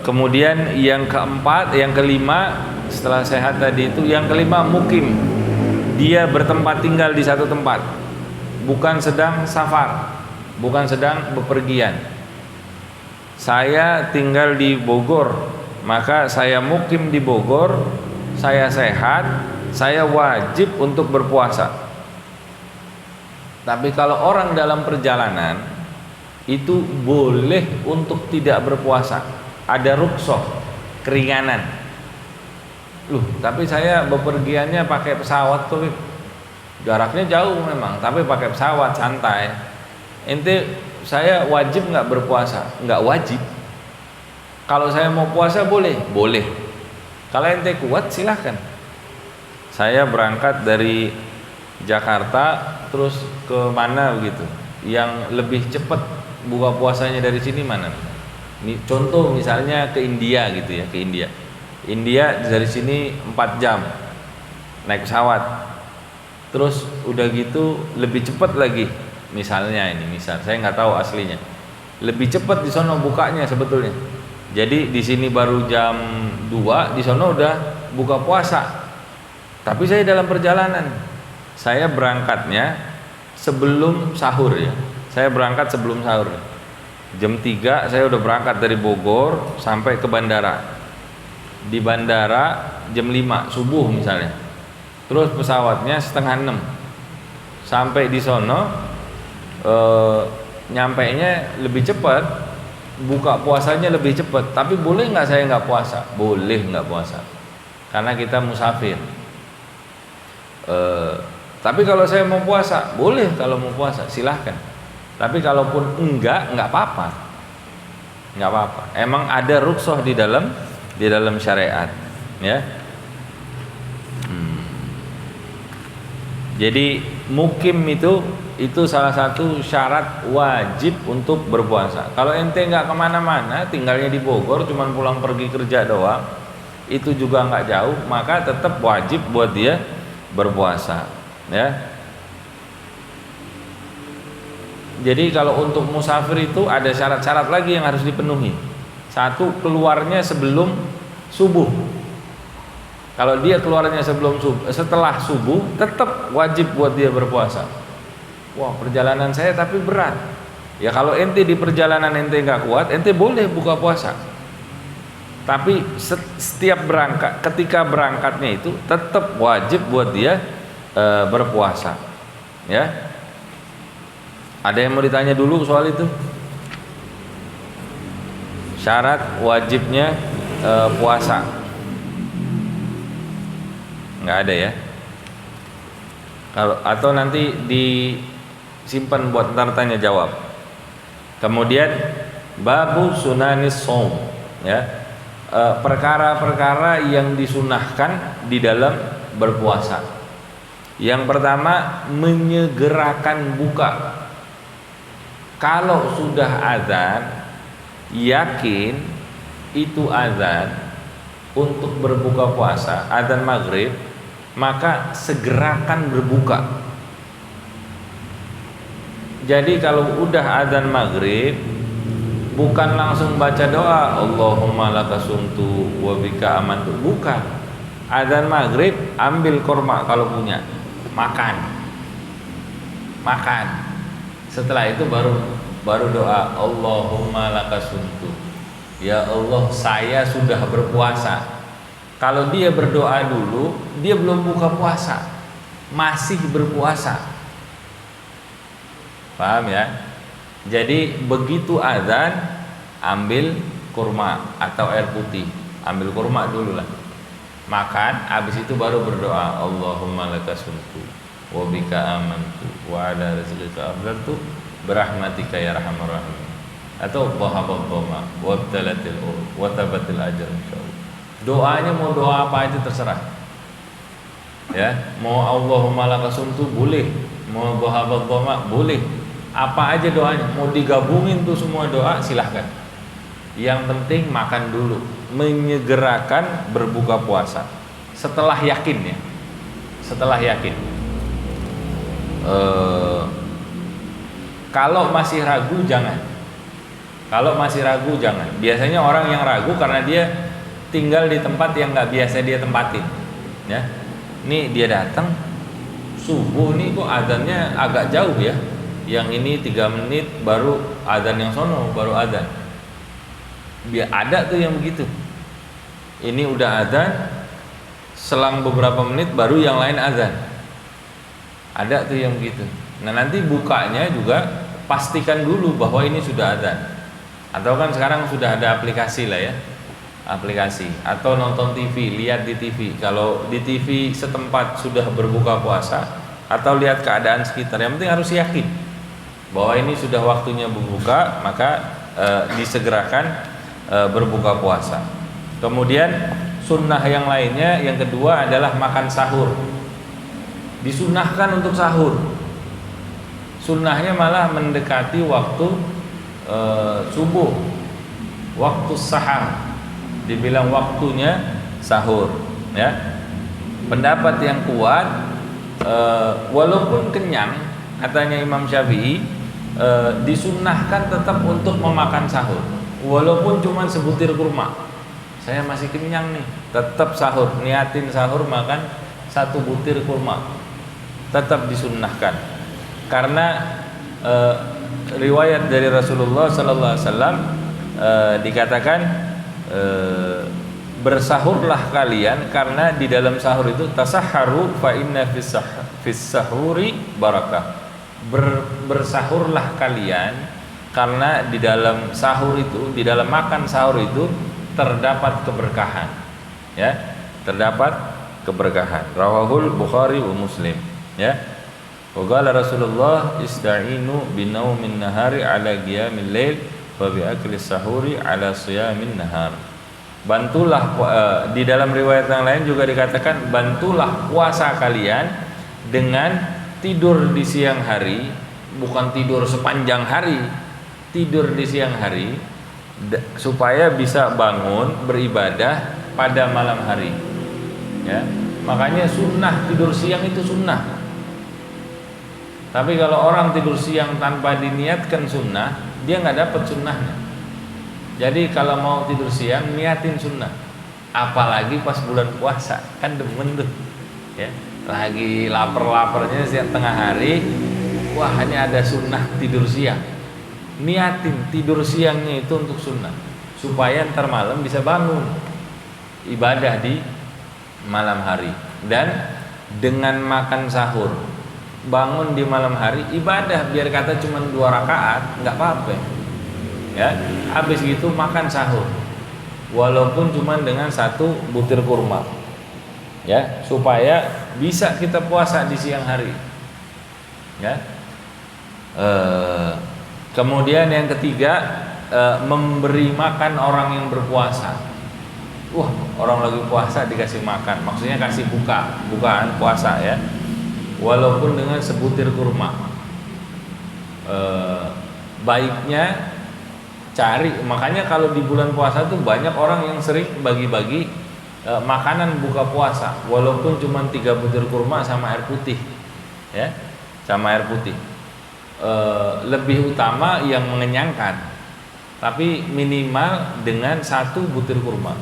Kemudian yang keempat, yang kelima, setelah sehat tadi itu, yang kelima mukim, dia bertempat tinggal di satu tempat, bukan sedang safar, bukan sedang bepergian. Saya tinggal di Bogor, maka saya mukim di Bogor, saya sehat, saya wajib untuk berpuasa. Tapi kalau orang dalam perjalanan, itu boleh untuk tidak berpuasa, ada rukhsah, keringanan. Tapi saya bepergiannya pakai pesawat tuh, jaraknya jauh memang, tapi pakai pesawat santai. Ente, saya wajib nggak berpuasa? Nggak wajib. Kalau saya mau puasa boleh, boleh. Kalau ente kuat silahkan. Saya berangkat dari Jakarta terus ke mana begitu, yang lebih cepat buka puasanya dari sini mana? Ini contoh misalnya ke India gitu ya, ke India. India dari sini 4 jam naik pesawat. Terus udah gitu lebih cepat lagi. Misalnya ini, saya nggak tahu aslinya. Lebih cepat di sono bukanya sebetulnya. Jadi di sini baru jam 2, di sono udah buka puasa. Tapi saya dalam perjalanan. Saya berangkatnya sebelum sahur ya. Saya berangkat sebelum sahur. Jam 3 saya udah berangkat dari Bogor sampai ke bandara. Di bandara jam 5 subuh misalnya. Terus pesawatnya setengah 6. Sampai di sono nyampainya lebih cepat, buka puasanya lebih cepat. Tapi boleh nggak saya nggak puasa? Boleh nggak puasa, karena kita musafir. Tapi kalau saya mau puasa, boleh. Kalau mau puasa silahkan. Tapi kalaupun enggak apa-apa, nggak apa-apa. Emang ada rukhsah di dalam syariat, ya. Jadi mukim itu salah satu syarat wajib untuk berpuasa. Kalau ente nggak kemana-mana, tinggalnya di Bogor, cuman pulang pergi kerja doang, itu juga nggak jauh, maka tetap wajib buat dia berpuasa, ya. Jadi kalau untuk musafir itu ada syarat-syarat lagi yang harus dipenuhi. Satu, keluarnya sebelum subuh. Kalau dia keluarnya setelah subuh, tetap wajib buat dia berpuasa. Wah, perjalanan saya tapi berat. Ya kalau ente di perjalanan ente nggak kuat, ente boleh buka puasa. Tapi setiap berangkat, ketika berangkatnya itu tetap wajib buat dia berpuasa. Ya. Ada yang mau ditanya dulu soal itu? Syarat wajibnya puasa. Nggak ada ya? Atau nanti disimpan buat ntar tanya jawab. Kemudian babu sunanis shaum, ya. Perkara-perkara yang disunahkan di dalam berpuasa. Yang pertama, menyegerakan buka. Kalau sudah azan, yakin itu azan untuk berbuka puasa, azan maghrib, maka segerakan berbuka. Jadi kalau udah azan maghrib, bukan langsung baca doa Allahumma lakasumtu wa bika amantu, bukan. Azan maghrib, ambil korma kalau punya, makan. makan. Setelah itu baru doa, Allahumma lakasuntu. Ya Allah, saya sudah berpuasa. Kalau dia berdoa dulu, dia belum buka puasa, masih berpuasa. Paham ya? Jadi begitu azan, ambil kurma atau air putih. Ambil kurma dulu lah, makan, habis itu baru berdoa, Allahumma lakasuntu wa bika amantu wa ala rizqika afdartu birahmatika ya arhamar rahimin. Atau dhahabad dhama wa ibtalatil urub wa tabatil ajr insyaallah. Doanya mau doa apa aja terserah. Ya, mau Allahumma lakasuntu boleh, mau dhahabad dhama boleh. Apa aja doanya, mau digabungin tuh semua doa silahkan. Yang penting makan dulu, menyegerakan berbuka puasa. Setelah yakin ya, setelah yakin. Kalau masih ragu jangan. Kalau masih ragu jangan. Biasanya orang yang ragu karena dia tinggal di tempat yang nggak biasa dia tempatin. Ya, nih dia datang subuh nih kok adzannya agak jauh ya. Yang ini 3 menit baru adzan yang sono baru adzan. Biar ada tuh yang begitu. Ini udah adzan, selang beberapa menit baru yang lain adzan. Ada tuh yang begitu. Nah nanti bukanya juga pastikan dulu bahwa ini sudah adzan. Atau kan sekarang sudah ada aplikasi lah ya, aplikasi. Atau nonton TV, lihat di TV. Kalau di TV setempat sudah berbuka puasa, atau lihat keadaan sekitar. Yang penting harus yakin bahwa ini sudah waktunya berbuka, maka disegerakan berbuka puasa. Kemudian sunnah yang lainnya, yang kedua adalah makan sahur. Disunnahkan untuk sahur. Sunnahnya malah mendekati waktu subuh, waktu sahar. Dibilang waktunya sahur. Ya, pendapat yang kuat, walaupun kenyang, katanya Imam Syafi'i, disunnahkan tetap untuk memakan sahur. Walaupun cuma sebutir kurma, saya masih kenyang nih, tetap sahur, niatin sahur makan 1 butir kurma, tetap disunnahkan. Karena riwayat dari Rasulullah Sallallahu Alaihi Wasallam dikatakan, bersahurlah kalian karena di dalam sahur itu tasahharu fa inna fis sahuri barakah. Bersahurlah kalian karena di dalam sahur itu, di dalam makan sahur itu terdapat keberkahan. Ya, terdapat keberkahan. Rawahul Bukhari wa Muslim. Ya. Wa qala Rasulullah ista'inu binaumin nahari ala qiyamil lail wa bi aklis sahuri ala siyamin nahar. Bantulah, di dalam riwayat yang lain juga dikatakan, bantulah puasa kalian dengan tidur di siang hari, bukan tidur sepanjang hari, tidur di siang hari supaya bisa bangun beribadah pada malam hari. Ya, makanya sunnah tidur siang itu sunnah. Tapi kalau orang tidur siang tanpa diniatkan sunnah, dia nggak dapat sunnahnya. Jadi kalau mau tidur siang, niatin sunnah. Apalagi pas bulan puasa, kan demen tuh. Ya, lagi lapar-laparnya siang tengah hari, wah ini ada sunnah tidur siang. Niatin tidur siangnya itu untuk sunnah, supaya ntar malam bisa bangun ibadah di malam hari. Dan dengan makan sahur, bangun di malam hari ibadah, biar kata cuma 2 rakaat nggak apa-apa. Ya, habis gitu makan sahur, walaupun cuma dengan 1 butir kurma. Ya, supaya bisa kita puasa di siang hari. Ya. Kemudian yang ketiga, memberi makan orang yang berpuasa. Wah, orang lagi puasa dikasih makan, maksudnya kasih bukaan puasa ya. Walaupun dengan sebutir kurma. Baiknya cari, makanya kalau di bulan puasa tuh banyak orang yang sering bagi-bagi makanan buka puasa, walaupun cuma 3 butir kurma sama air putih. Ya, sama air putih. Lebih utama yang mengenyangkan, tapi minimal dengan 1 butir kurma,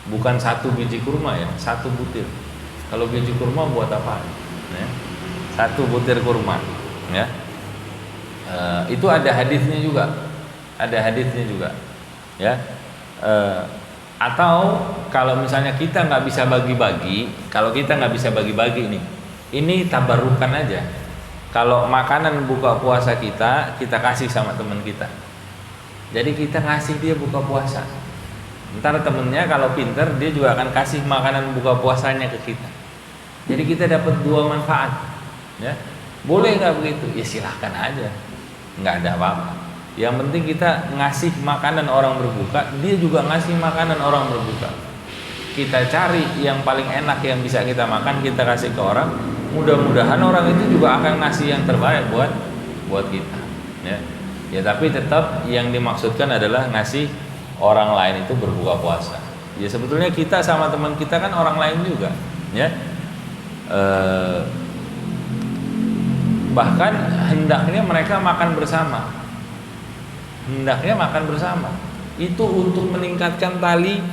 bukan 1 biji kurma ya, 1 butir. Kalau biji kurma buat apa? Ya, 1 butir kurma. ya. Itu ada hadisnya juga, ya. Atau kalau misalnya kita nggak bisa bagi-bagi, ini tabarukan aja. Kalau makanan buka puasa kita kasih sama teman kita. Jadi kita ngasih dia buka puasa. Ntar temennya kalau pinter dia juga akan kasih makanan buka puasanya ke kita. Jadi kita dapat dua manfaat, ya. Boleh nggak begitu? Ya silahkan aja, nggak ada apa-apa. Yang penting kita ngasih makanan orang berbuka, dia juga ngasih makanan orang berbuka. Kita cari yang paling enak yang bisa kita makan, kita kasih ke orang. Mudah-mudahan orang itu juga akan ngasih yang terbaik buat kita, ya. Ya tapi tetap yang dimaksudkan adalah ngasih orang lain itu berbuka puasa. Ya sebetulnya kita sama teman kita kan orang lain juga, ya. Bahkan hendaknya mereka makan bersama. Itu untuk meningkatkan tali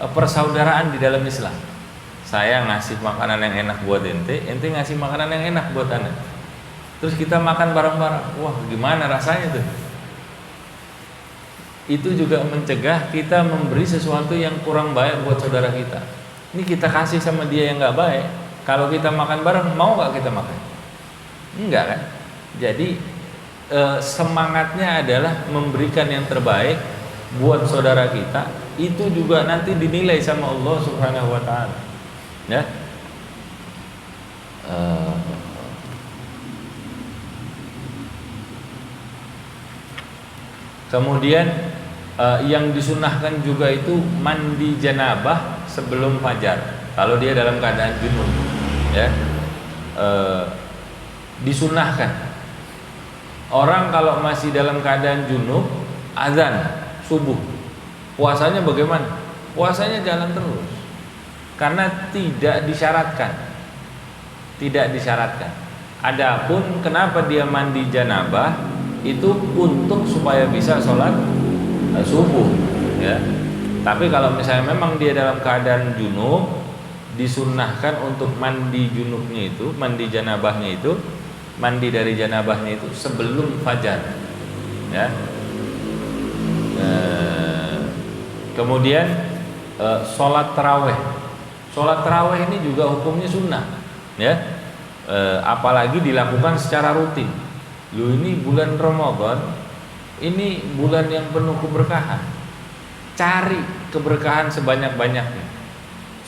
persaudaraan di dalam Islam. Saya ngasih makanan yang enak buat ente ngasih makanan yang enak buat anda. Terus kita makan bareng-bareng. Wah, gimana rasanya tuh? Itu juga mencegah kita memberi sesuatu yang kurang baik buat saudara kita. Ini kita kasih sama dia yang nggak baik. Kalau kita makan bareng, mau nggak kita makan? Enggak kan? Jadi semangatnya adalah memberikan yang terbaik buat saudara kita. Itu juga nanti dinilai sama Allah Subhanahu Wa Taala, ya. Kemudian yang disunahkan juga itu mandi janabah sebelum fajar. Kalau dia dalam keadaan junub, ya. Disunahkan. Orang kalau masih dalam keadaan junub, azan subuh, puasanya bagaimana? Puasanya jalan terus, karena tidak disyaratkan. Adapun kenapa dia mandi janabah itu untuk supaya bisa sholat subuh, ya. Tapi kalau misalnya memang dia dalam keadaan junub, disunnahkan untuk mandi junubnya itu, mandi dari janabahnya itu sebelum fajar, ya. Kemudian sholat taraweh ini juga hukumnya sunnah, ya. Apalagi dilakukan secara rutin. Ini bulan Ramadan, ini bulan yang penuh keberkahan. Cari keberkahan sebanyak-banyaknya,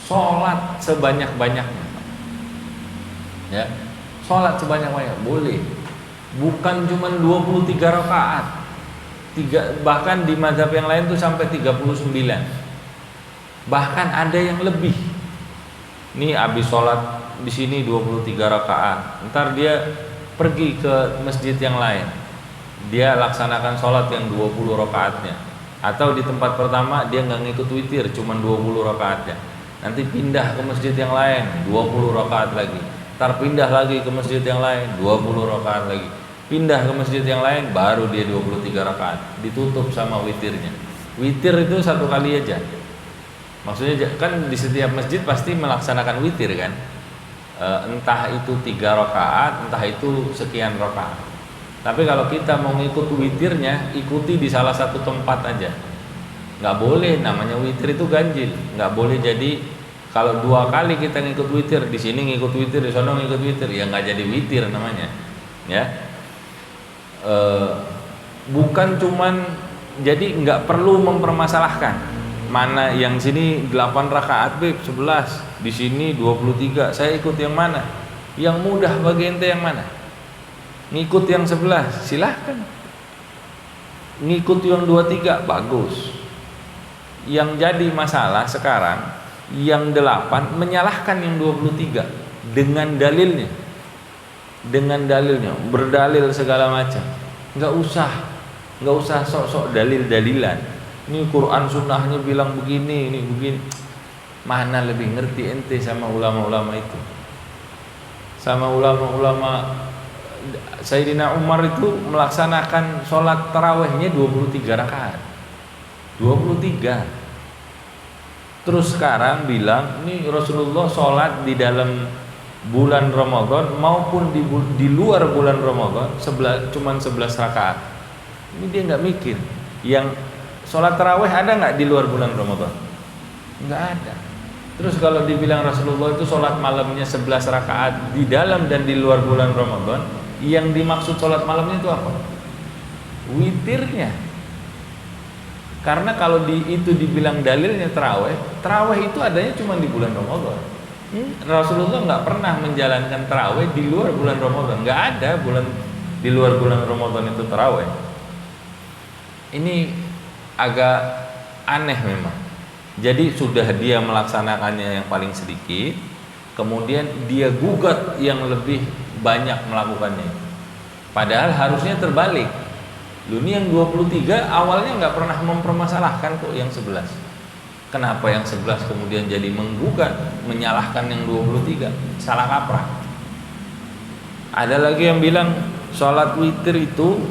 sholat sebanyak-banyaknya, ya. Sholat sebanyak-banyak boleh, bukan cuma 23 rakaat, bahkan di mazhab yang lain tuh sampai 39, bahkan ada yang lebih. Nih habis sholat di sini 23 rakaat, ntar dia pergi ke masjid yang lain, dia laksanakan sholat yang 20 rakaatnya, atau di tempat pertama dia nggak ngikut witir, cuma 20 rakaatnya, nanti pindah ke masjid yang lain 20 rakaat lagi. Ntar pindah lagi ke masjid yang lain 20 rakaat lagi, pindah ke masjid yang lain baru dia 23 rakaat, ditutup sama witirnya. Witir itu satu kali aja, maksudnya kan di setiap masjid pasti melaksanakan witir kan, entah itu 3 rakaat, entah itu sekian rakaat. Tapi kalau kita mau ngikut witirnya, ikuti di salah satu tempat aja, nggak boleh. Namanya witir itu ganjil, nggak boleh. Jadi kalau 2 kali kita ngikut witir, di sini ngikut witir, di sana ngikut witir, ya nggak jadi witir namanya, ya. Bukan cuman, jadi nggak perlu mempermasalahkan mana yang sini 8 rakaat, 11, di sini 23, saya ikut yang mana? Yang mudah bagi ente yang mana? Ngikut yang 11, silahkan. Ngikut yang 23, bagus. Yang jadi masalah sekarang, yang 8 menyalahkan yang 23 dengan dalilnya, berdalil segala macam. Nggak usah sok-sok dalil-dalilan. Ini Quran sunnahnya bilang begini, ini begini. Mana lebih ngerti ente sama ulama-ulama itu? Sama ulama-ulama. Sayyidina Umar itu melaksanakan sholat tarawehnya 23 rakaat, 23. Terus sekarang bilang, ini Rasulullah sholat di dalam bulan Ramadan maupun di luar bulan Ramadan cuman 11 rakaat. Ini dia nggak mikir. Yang sholat tarawih ada nggak di luar bulan Ramadan? Nggak ada. Terus kalau dibilang Rasulullah itu sholat malamnya 11 rakaat di dalam dan di luar bulan Ramadan, yang dimaksud sholat malamnya itu apa? Witirnya. Karena kalau itu dibilang dalilnya tarawih itu adanya cuma di bulan Ramadan. Rasulullah nggak pernah menjalankan tarawih di luar bulan Ramadan. Nggak ada di luar bulan Ramadan itu tarawih. Ini agak aneh memang. Jadi sudah dia melaksanakannya yang paling sedikit, kemudian dia gugat yang lebih banyak melakukannya. Padahal harusnya terbalik. Ini yang 23 awalnya nggak pernah mempermasalahkan kok yang 11. Kenapa yang 11 kemudian jadi menggugat, menyalahkan yang 23? Salah kaprah. Ada lagi yang bilang sholat witir itu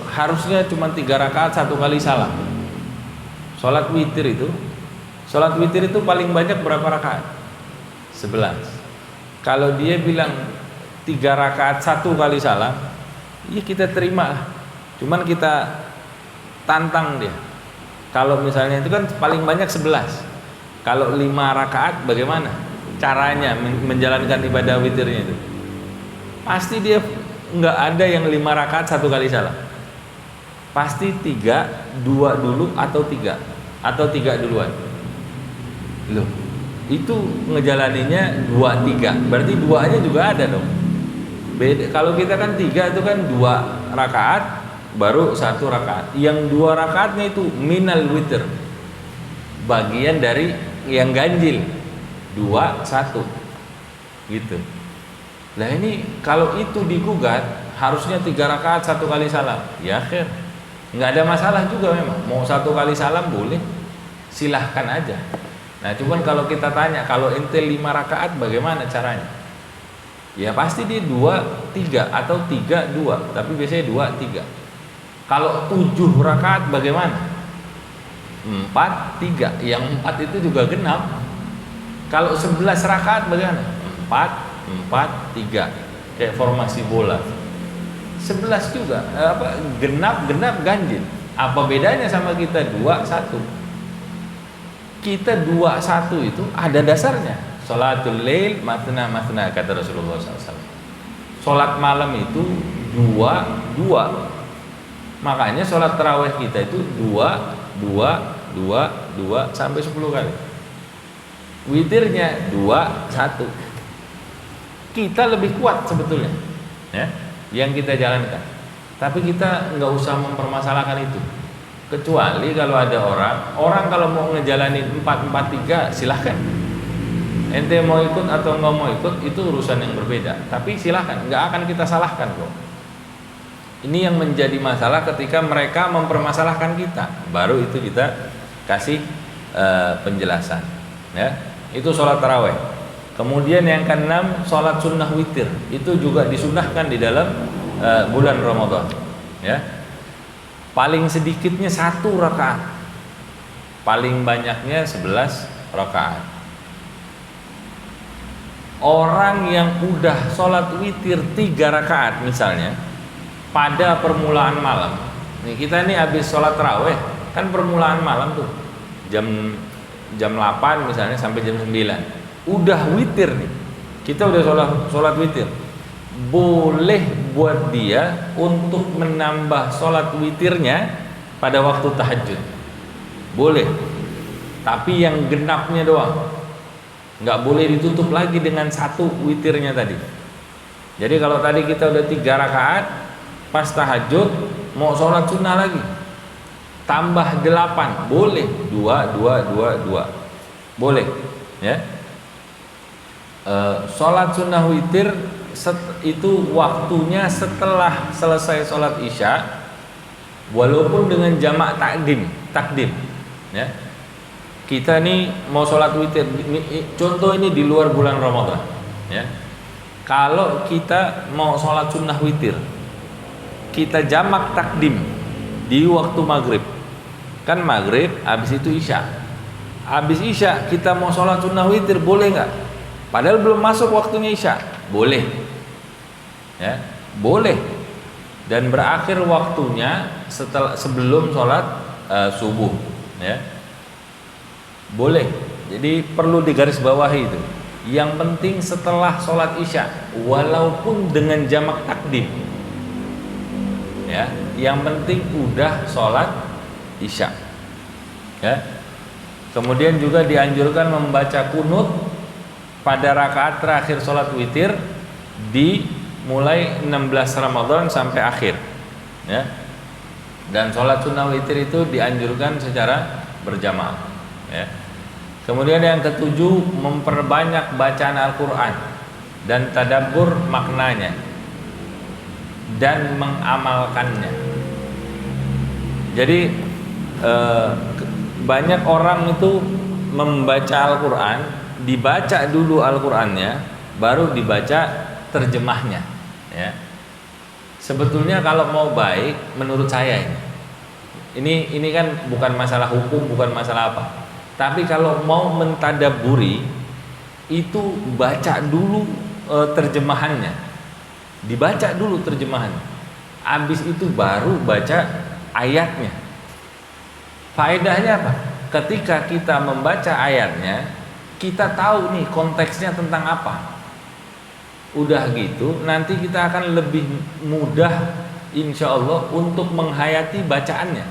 harusnya cuma 3 rakaat 1 kali salam. Sholat witir itu paling banyak berapa rakaat? 11. Kalau dia bilang 3 rakaat 1 kali salam, ya kita terima. Cuman kita tantang dia. Kalau misalnya itu kan paling banyak 11. Kalau 5 rakaat bagaimana caranya menjalankan ibadah witirnya itu? Pasti dia nggak ada yang 5 rakaat 1 kali salam. Pasti 3, 2 dulu atau 3 duluan. Loh, itu ngejalaninya 2, 3. Berarti 2-nya juga ada dong. Beda. Kalau kita kan 3 itu kan 2 rakaat baru 1 rakaat. Yang 2 rakaatnya itu minal witir, bagian dari yang ganjil. 2, 1 gitu. Nah ini kalau itu digugat harusnya 3 rakaat 1 kali salam. Ya akhir nggak ada masalah juga memang. Mau 1 kali salam boleh, silahkan aja. Nah cuman kalau kita tanya, kalau ente 5 rakaat bagaimana caranya? Ya pasti dia 2, 3 atau 3, 2. Tapi biasanya 2, 3. Kalau 7 rakaat bagaimana? 4, 3. Yang 4 itu juga genap. Kalau 11 rakaat bagaimana? 4, 4, 3. Kayak formasi bola. 11 juga. Genap ganjil. Apa bedanya sama kita 2, 1? Kita 2, 1 itu ada dasarnya. Sholatul lail matna kata Rasulullah SAW. Sholat malam itu 2, 2. Makanya sholat tarawih kita itu 2, 2, 2 sampai 10 kali. Witirnya 2, 1. Kita lebih kuat sebetulnya, ya, yang kita jalankan. Tapi kita nggak usah mempermasalahkan itu. Kecuali kalau ada orang kalau mau ngejalanin 4, 4, 3 silahkan. Ente mau ikut atau nggak mau ikut itu urusan yang berbeda. Tapi silahkan, nggak akan kita salahkan kok. Ini yang menjadi masalah ketika mereka mempermasalahkan kita, baru itu kita kasih penjelasan. Ya, itu sholat tarawih. Kemudian yang keenam, sholat sunnah witir. Itu juga disunahkan di dalam bulan Ramadan. Ya, paling sedikitnya 1 rakaat, paling banyaknya 11 rakaat. Orang yang udah sholat witir 3 rakaat misalnya pada permulaan malam, nih kita nih habis sholat tarawih kan permulaan malam tuh jam 8 misalnya sampai jam 9, udah witir nih, kita udah sholat witir, boleh buat dia untuk menambah sholat witirnya pada waktu tahajud, boleh, tapi yang genapnya doang, nggak boleh ditutup lagi dengan 1 witirnya tadi. Jadi kalau tadi kita udah 3 rakaat pas tahajud mau sholat sunnah lagi tambah 8 boleh, 2 boleh, ya. Sholat sunnah witir itu waktunya setelah selesai sholat isya, walaupun dengan jamak takdim, ya. Kita nih mau sholat witir, contoh ini di luar bulan Ramadan, ya. Kalau kita mau sholat sunnah witir, kita jamak takdim di waktu maghrib, kan maghrib habis itu isya, habis isya kita mau sholat sunnah witir boleh nggak? Padahal belum masuk waktunya Isya, boleh. Ya, boleh. Dan berakhir waktunya sebelum sholat subuh, ya. Boleh. Jadi perlu digarisbawahi itu. Yang penting setelah sholat Isya, walaupun dengan jamak takdim. Ya, yang penting udah sholat Isya. Ya. Kemudian juga dianjurkan membaca kunut pada rakaat terakhir sholat witir di mulai 16 Ramadan sampai akhir. Ya. Dan sholat sunnah witir itu dianjurkan secara berjamaah. Ya. Kemudian yang ketujuh, memperbanyak bacaan Al-Quran dan tadabbur maknanya dan mengamalkannya. Jadi banyak orang itu membaca Al-Quran, dibaca dulu Al-Qurannya, baru dibaca terjemahnya. Ya. Sebetulnya kalau mau baik, menurut saya ini kan bukan masalah hukum, bukan masalah apa. Tapi kalau mau mentadaburi, itu baca dulu terjemahannya. Dibaca dulu terjemahannya, habis itu baru baca ayatnya. Faedahnya apa? Ketika kita membaca ayatnya, kita tahu nih konteksnya tentang apa. Udah gitu, nanti kita akan lebih mudah insya Allah untuk menghayati bacaannya.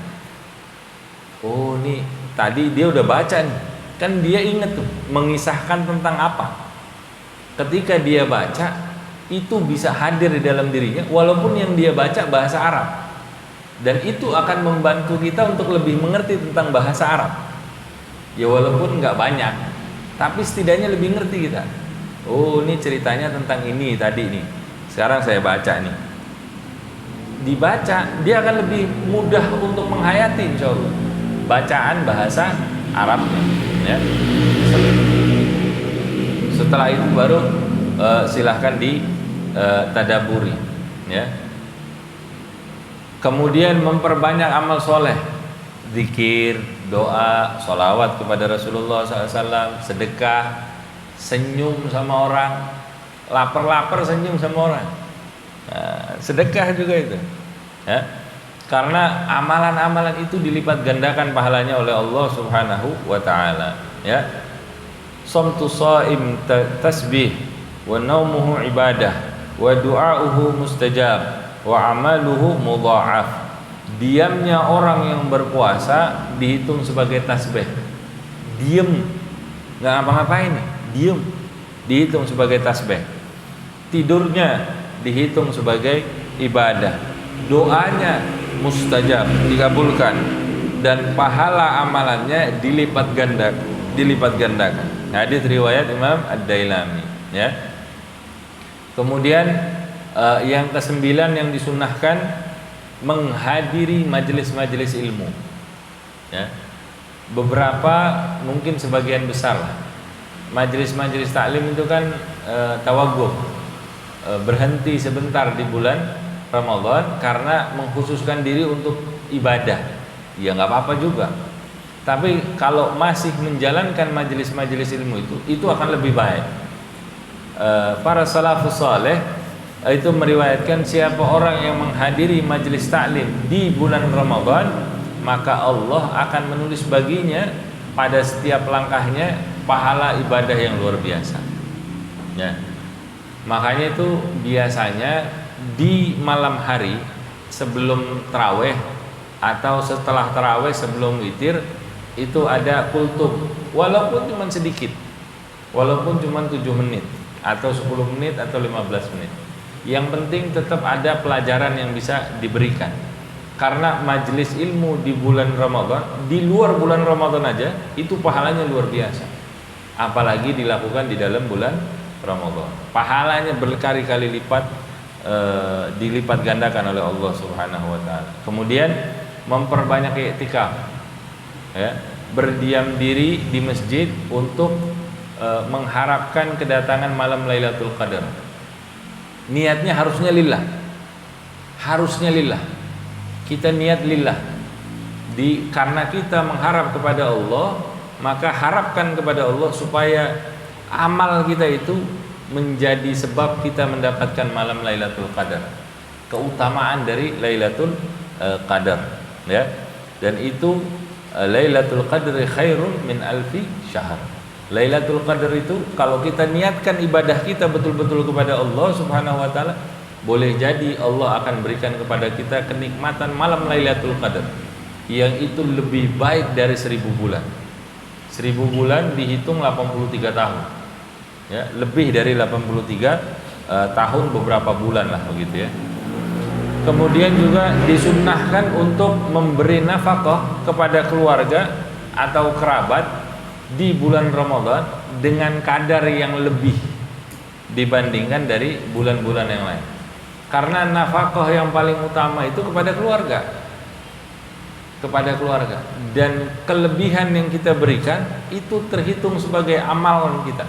Oh nih, tadi dia udah baca nih, kan dia inget tuh mengisahkan tentang apa. Ketika dia baca, itu bisa hadir di dalam dirinya walaupun yang dia baca bahasa Arab, dan itu akan membantu kita untuk lebih mengerti tentang bahasa Arab. Ya walaupun nggak banyak, tapi setidaknya lebih ngerti kita. Oh ini ceritanya tentang ini tadi nih, sekarang saya baca nih. Dibaca, dia akan lebih mudah untuk menghayati insya Allah bacaan bahasa Arabnya. Ya. Setelah itu baru silahkan tadaburi, ya. Kemudian memperbanyak amal soleh, zikir, doa, sholawat kepada Rasulullah SAW, sedekah, senyum sama orang, lapar senyum sama orang, sedekah juga itu, ya. Karena amalan-amalan itu dilipat gandakan pahalanya oleh Allah Subhanahu wa Ta'ala. Ya, somtu shaim tasbih, wa naumuhu ibadah, wa du'auhu mustajab, wa amaluhu mudha'af. Diamnya orang yang berpuasa dihitung sebagai tasbih. Diem, nggak ngapa-ngapain, diem, dihitung sebagai tasbih. Tidurnya dihitung sebagai ibadah. Doanya mustajab, dikabulkan, dan pahala amalannya dilipat gandakan. Hadis riwayat Imam Ad-Dailami, ya. Kemudian yang kesembilan yang disunnahkan, menghadiri majelis-majelis ilmu, ya. Beberapa, mungkin sebagian besar majelis-majelis taklim itu kan tawaguf, berhenti sebentar di bulan Ramadan karena mengkhususkan diri untuk ibadah. Ya nggak apa-apa juga. Tapi kalau masih menjalankan majelis-majelis ilmu itu akan lebih baik. Para salafus saleh itu meriwayatkan, siapa orang yang menghadiri majelis taklim di bulan Ramadan, maka Allah akan menulis baginya pada setiap langkahnya pahala ibadah yang luar biasa. Ya. Makanya itu biasanya di malam hari sebelum taraweh atau setelah taraweh sebelum witir itu ada kultum, walaupun cuma sedikit, walaupun cuma 7 menit atau 10 menit atau 15 menit. Yang penting tetap ada pelajaran yang bisa diberikan. Karena majelis ilmu di bulan Ramadan, di luar bulan Ramadan aja itu pahalanya luar biasa. Apalagi dilakukan di dalam bulan Ramadan. Pahalanya berkali-kali lipat, dilipat gandakan oleh Allah Subhanahu wa Ta'ala. Kemudian memperbanyak i'tikaf, ya, berdiam diri di masjid untuk mengharapkan kedatangan malam Lailatul Qadar. Niatnya harusnya lillah, kita niat lillah. Karena kita mengharap kepada Allah, maka harapkan kepada Allah supaya amal kita itu menjadi sebab kita mendapatkan malam Lailatul Qadar. Keutamaan dari Lailatul Qadar, ya. Dan itu Lailatul Qadri khairun min alfi syahr. Lailatul Qadar itu kalau kita niatkan ibadah kita betul-betul kepada Allah Subhanahu wa taala, boleh jadi Allah akan berikan kepada kita kenikmatan malam Lailatul Qadar yang itu lebih baik dari 1000 bulan. 1000 bulan dihitung 83 tahun. Ya, lebih dari 83 tahun beberapa bulan lah begitu ya. Kemudian juga disunnahkan untuk memberi nafkah kepada keluarga atau kerabat di bulan Ramadan dengan kadar yang lebih dibandingkan dari bulan-bulan yang lain. Karena nafkah yang paling utama itu kepada keluarga. Kepada keluarga. Dan kelebihan yang kita berikan itu terhitung sebagai amalan kita.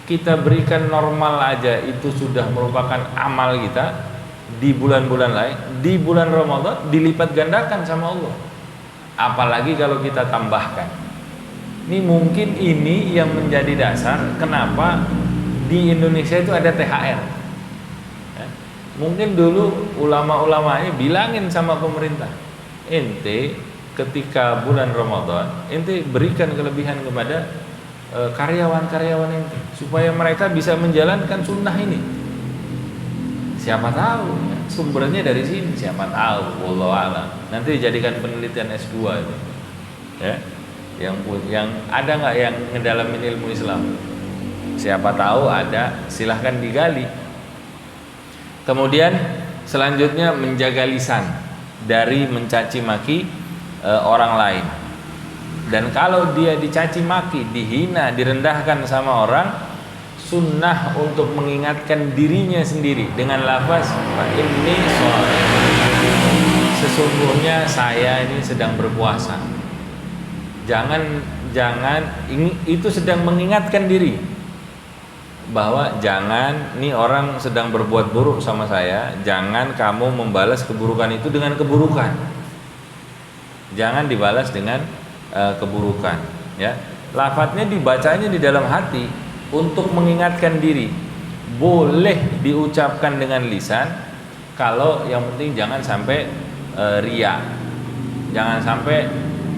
Kita berikan normal aja itu sudah merupakan amal kita. Di bulan-bulan lain, di bulan Ramadan dilipat gandakan sama Allah. Apalagi kalau kita tambahkan. Ini mungkin ini yang menjadi dasar kenapa di Indonesia itu ada THR. Ya. Mungkin dulu ulama-ulamanya bilangin sama pemerintah, ente ketika bulan Ramadan, ente berikan kelebihan kepada karyawan-karyawan ente supaya mereka bisa menjalankan sunnah ini. Siapa tahu ya, sumbernya dari sini, siapa tahu, wallahu a'lam. Nanti dijadikan penelitian S2 itu. Ya. Yang ada nggak yang ngedalamin ilmu Islam? Siapa tahu ada, silahkan digali. Kemudian selanjutnya menjaga lisan dari mencaci maki orang lain. Dan kalau dia dicaci maki, dihina, direndahkan sama orang, sunnah untuk mengingatkan dirinya sendiri dengan lafaz ini sesungguhnya saya ini sedang berpuasa. Jangan itu sedang mengingatkan diri bahwa jangan nih orang sedang berbuat buruk sama saya, jangan kamu membalas keburukan itu dengan keburukan. Jangan dibalas dengan keburukan, ya. Lafadznya dibacanya di dalam hati untuk mengingatkan diri. Boleh diucapkan dengan lisan, kalau yang penting jangan sampai riya. Jangan sampai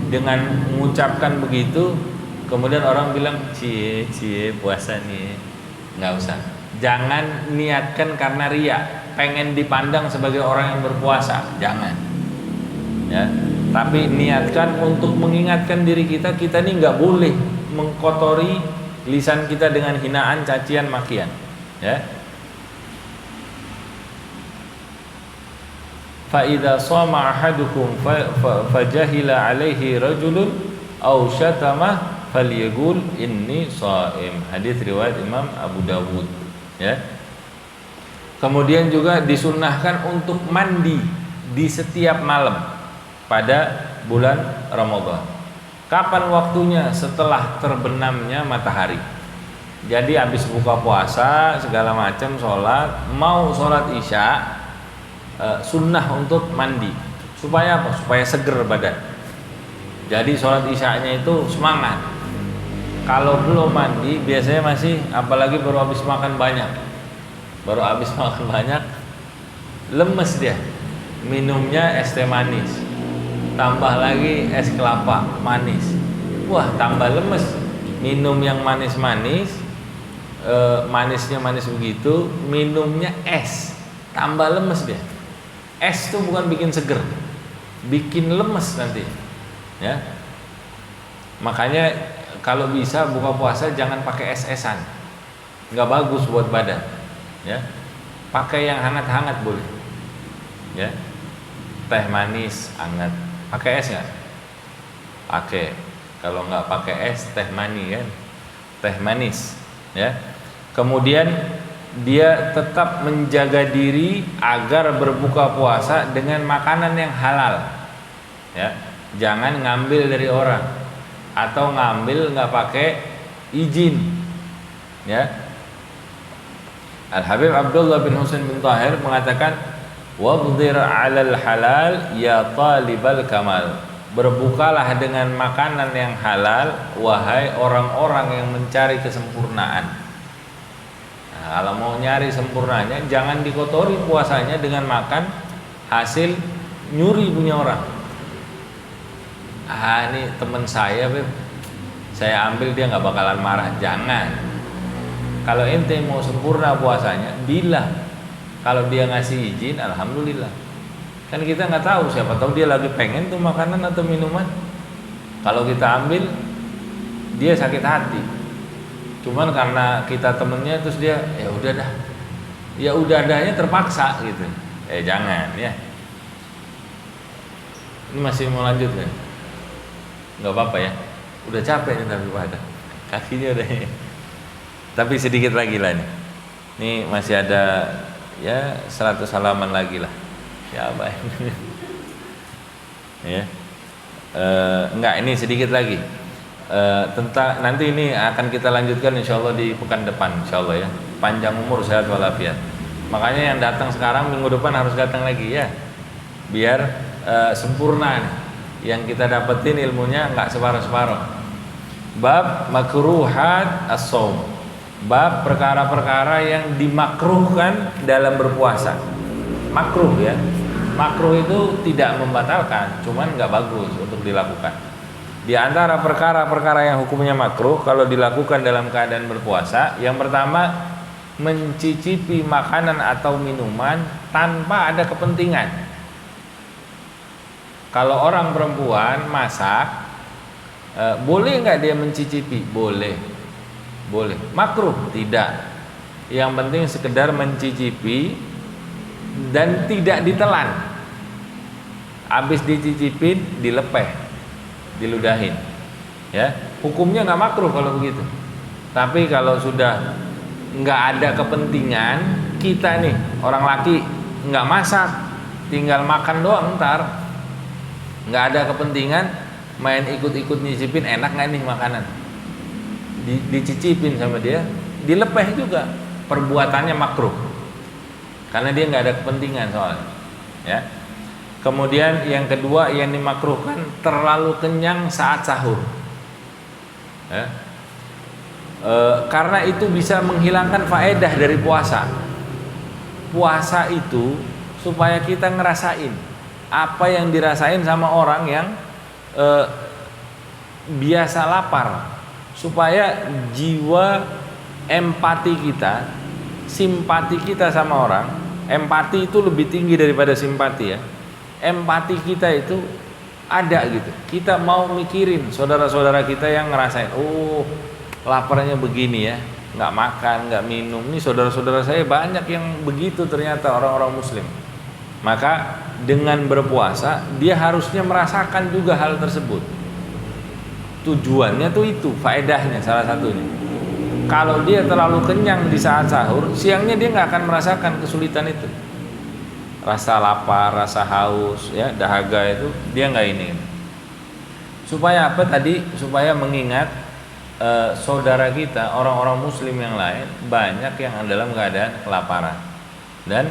dengan mengucapkan begitu kemudian orang bilang cie puasa nih. Nggak usah. Jangan niatkan karena riya, pengen dipandang sebagai orang yang berpuasa, jangan. Ya. Tapi niatkan untuk mengingatkan diri kita ini nggak boleh mengkotori lisan kita dengan hinaan, cacian, makian, ya. Fa idza shama ahadukum fajahila alaihi rajulun aw syatama falyaqul inni shaim. Hadis riwayat Imam Abu Dawud, ya. Kemudian juga disunnahkan untuk mandi di setiap malam pada bulan Ramadan. Kapan waktunya? Setelah terbenamnya matahari. Jadi habis buka puasa segala macam, sholat, mau sholat isya, sunnah untuk mandi. Supaya apa? Supaya seger badan. Jadi sholat isyanya itu semangat. Kalau belum mandi biasanya masih, apalagi baru habis makan banyak. Baru habis makan banyak, lemes dia. Minumnya es teh manis, tambah lagi es kelapa manis. Wah, tambah lemes. Minum yang manis-manis, manisnya manis begitu, minumnya es, tambah lemes dia. Es itu bukan bikin seger, bikin lemes nanti, ya. Makanya kalau bisa buka puasa jangan pakai es-esan, nggak bagus buat badan, ya. Pakai yang hangat-hangat boleh, ya. Teh manis hangat, pakai es nggak? Pakai. Kalau nggak pakai es, teh manis kan, teh manis, ya. Kemudian dia tetap menjaga diri agar berbuka puasa dengan makanan yang halal, ya. Jangan ngambil dari orang atau ngambil nggak pakai izin, ya. Al Habib Abdullah bin Husain bin Tahir mengatakan, waqdir 'alal halal ya talibal kamal. berbukalah dengan makanan yang halal, wahai orang-orang yang mencari kesempurnaan. Nah, kalau mau nyari sempurnanya, jangan dikotori puasanya dengan makan hasil nyuri punya orang. Ini teman saya, Beb, saya ambil, dia nggak bakalan marah. Jangan. Kalau ente mau sempurna puasanya, bilang. Kalau dia ngasih izin, alhamdulillah. Kan kita nggak tahu, siapa tahu dia lagi pengen tuh makanan atau minuman. Kalau kita ambil, dia sakit hati. Cuman karena kita temennya, terus dia ya udah dah, ya udah dahnya terpaksa gitu. Jangan ya. Ini masih mau lanjut kan? Nggak apa-apa ya. Udah capek nih tapi pada kakinya udah. Tapi sedikit lagi lah nih. Ini masih ada ya 100 halaman lagi lah. Ya baik. Ya. Enggak, ini sedikit lagi. Tentang nanti ini akan kita lanjutkan insyaallah di pekan depan insyaallah ya. Panjang umur, sehat walafiat. Makanya yang datang sekarang minggu depan harus datang lagi ya. Biar sempurna nih. Yang kita dapetin ilmunya enggak separuh-separuh. Bab makruhat as-shaum. Bab perkara-perkara yang dimakruhkan dalam berpuasa. Makruh ya. Makruh itu tidak membatalkan, cuman nggak bagus untuk dilakukan. Di antara perkara-perkara yang hukumnya makruh kalau dilakukan dalam keadaan berpuasa, yang pertama mencicipi makanan atau minuman tanpa ada kepentingan. Kalau orang perempuan masak, boleh nggak dia mencicipi? Boleh. Makruh? Tidak. Yang penting sekedar mencicipi dan tidak ditelan. Habis dicicipin, dilepeh, diludahin. Ya, hukumnya nggak makruh kalau begitu. Tapi kalau sudah nggak ada kepentingan, kita nih orang laki nggak masak, tinggal makan doang ntar, nggak ada kepentingan, main ikut-ikut nyicipin, enak nggak nih makanan, dicicipin sama dia, dilepeh juga, perbuatannya makruh karena dia nggak ada kepentingan soalnya. Ya. Kemudian yang kedua yang dimakruhkan, terlalu kenyang saat sahur. Ya. Karena itu bisa menghilangkan faedah dari puasa. Puasa itu supaya kita ngerasain apa yang dirasain sama orang yang biasa lapar, supaya jiwa empati kita, simpati kita sama orang, empati itu lebih tinggi daripada simpati ya. Empati kita itu ada gitu. Kita mau mikirin saudara-saudara kita yang ngerasain, oh laparnya begini ya, nggak makan, nggak minum. Ini saudara-saudara saya banyak yang begitu ternyata orang-orang muslim. Maka dengan berpuasa dia harusnya merasakan juga hal tersebut. Tujuannya tuh itu, faedahnya salah satunya. Kalau dia terlalu kenyang di saat sahur, siangnya dia nggak akan merasakan kesulitan itu. Rasa lapar, rasa haus, ya dahaga itu dia nggak ini. Supaya apa tadi? Supaya mengingat saudara kita, orang-orang muslim yang lain banyak yang dalam keadaan kelaparan. Dan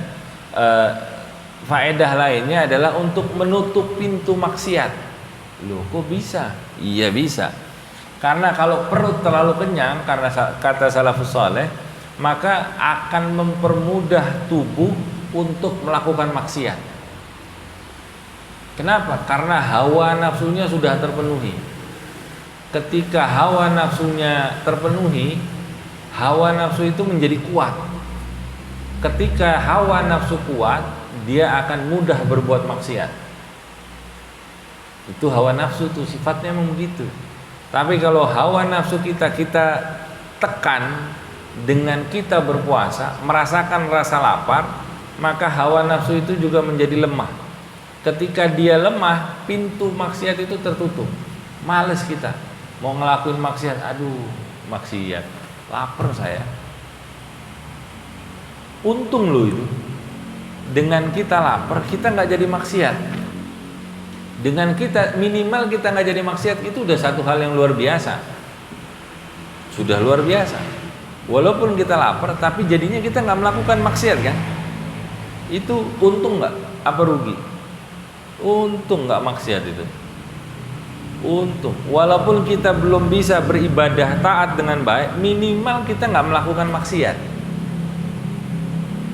faedah lainnya adalah untuk menutup pintu maksiat. Loh, kok bisa? Iya bisa. Karena kalau perut terlalu kenyang, karena kata salafus saleh, maka akan mempermudah tubuh untuk melakukan maksiat. Kenapa? Karena hawa nafsunya sudah terpenuhi. Ketika hawa nafsunya terpenuhi, hawa nafsu itu menjadi kuat. Ketika hawa nafsu kuat, dia akan mudah berbuat maksiat. Itu hawa nafsu tuh sifatnya memang begitu. Tapi kalau hawa nafsu kita tekan dengan kita berpuasa, merasakan rasa lapar, maka hawa nafsu itu juga menjadi lemah. Ketika dia lemah, pintu maksiat itu tertutup. Males kita mau ngelakuin maksiat. Aduh, maksiat, lapar saya. Untung loh itu, dengan kita lapar kita nggak jadi maksiat. Dengan kita minimal kita nggak jadi maksiat, itu udah satu hal yang luar biasa. Sudah luar biasa. Walaupun kita lapar, tapi jadinya kita nggak melakukan maksiat kan? Itu untung nggak? Apa rugi? Untung nggak maksiat itu. Untung. Walaupun kita belum bisa beribadah taat dengan baik, minimal kita nggak melakukan maksiat.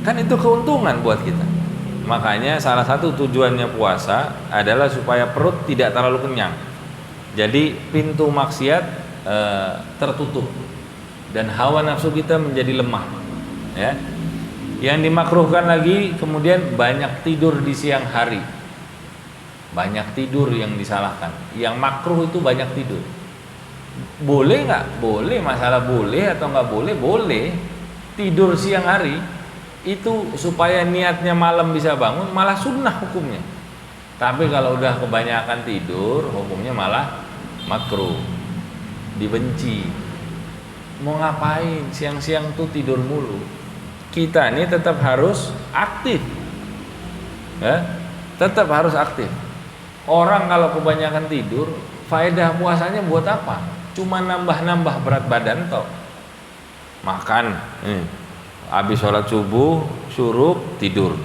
Kan itu keuntungan buat kita. Makanya salah satu tujuannya puasa adalah supaya perut tidak terlalu kenyang. Jadi pintu maksiat tertutup dan hawa nafsu kita menjadi lemah. Ya. Yang dimakruhkan lagi kemudian banyak tidur di siang hari. Banyak tidur yang disalahkan. Yang makruh itu banyak tidur. Boleh nggak? Boleh. Masalah boleh atau nggak boleh? Boleh. Tidur siang hari itu supaya niatnya malam bisa bangun, malah sunnah hukumnya. Tapi kalau udah kebanyakan tidur, hukumnya malah makruh, dibenci. Mau ngapain siang-siang tuh tidur mulu? Kita ini tetap harus aktif, ya, tetap harus aktif. Orang kalau kebanyakan tidur, faedah puasanya buat apa? Cuma nambah-nambah berat badan toh. Makan, habis sholat subuh, syuruk, tidur.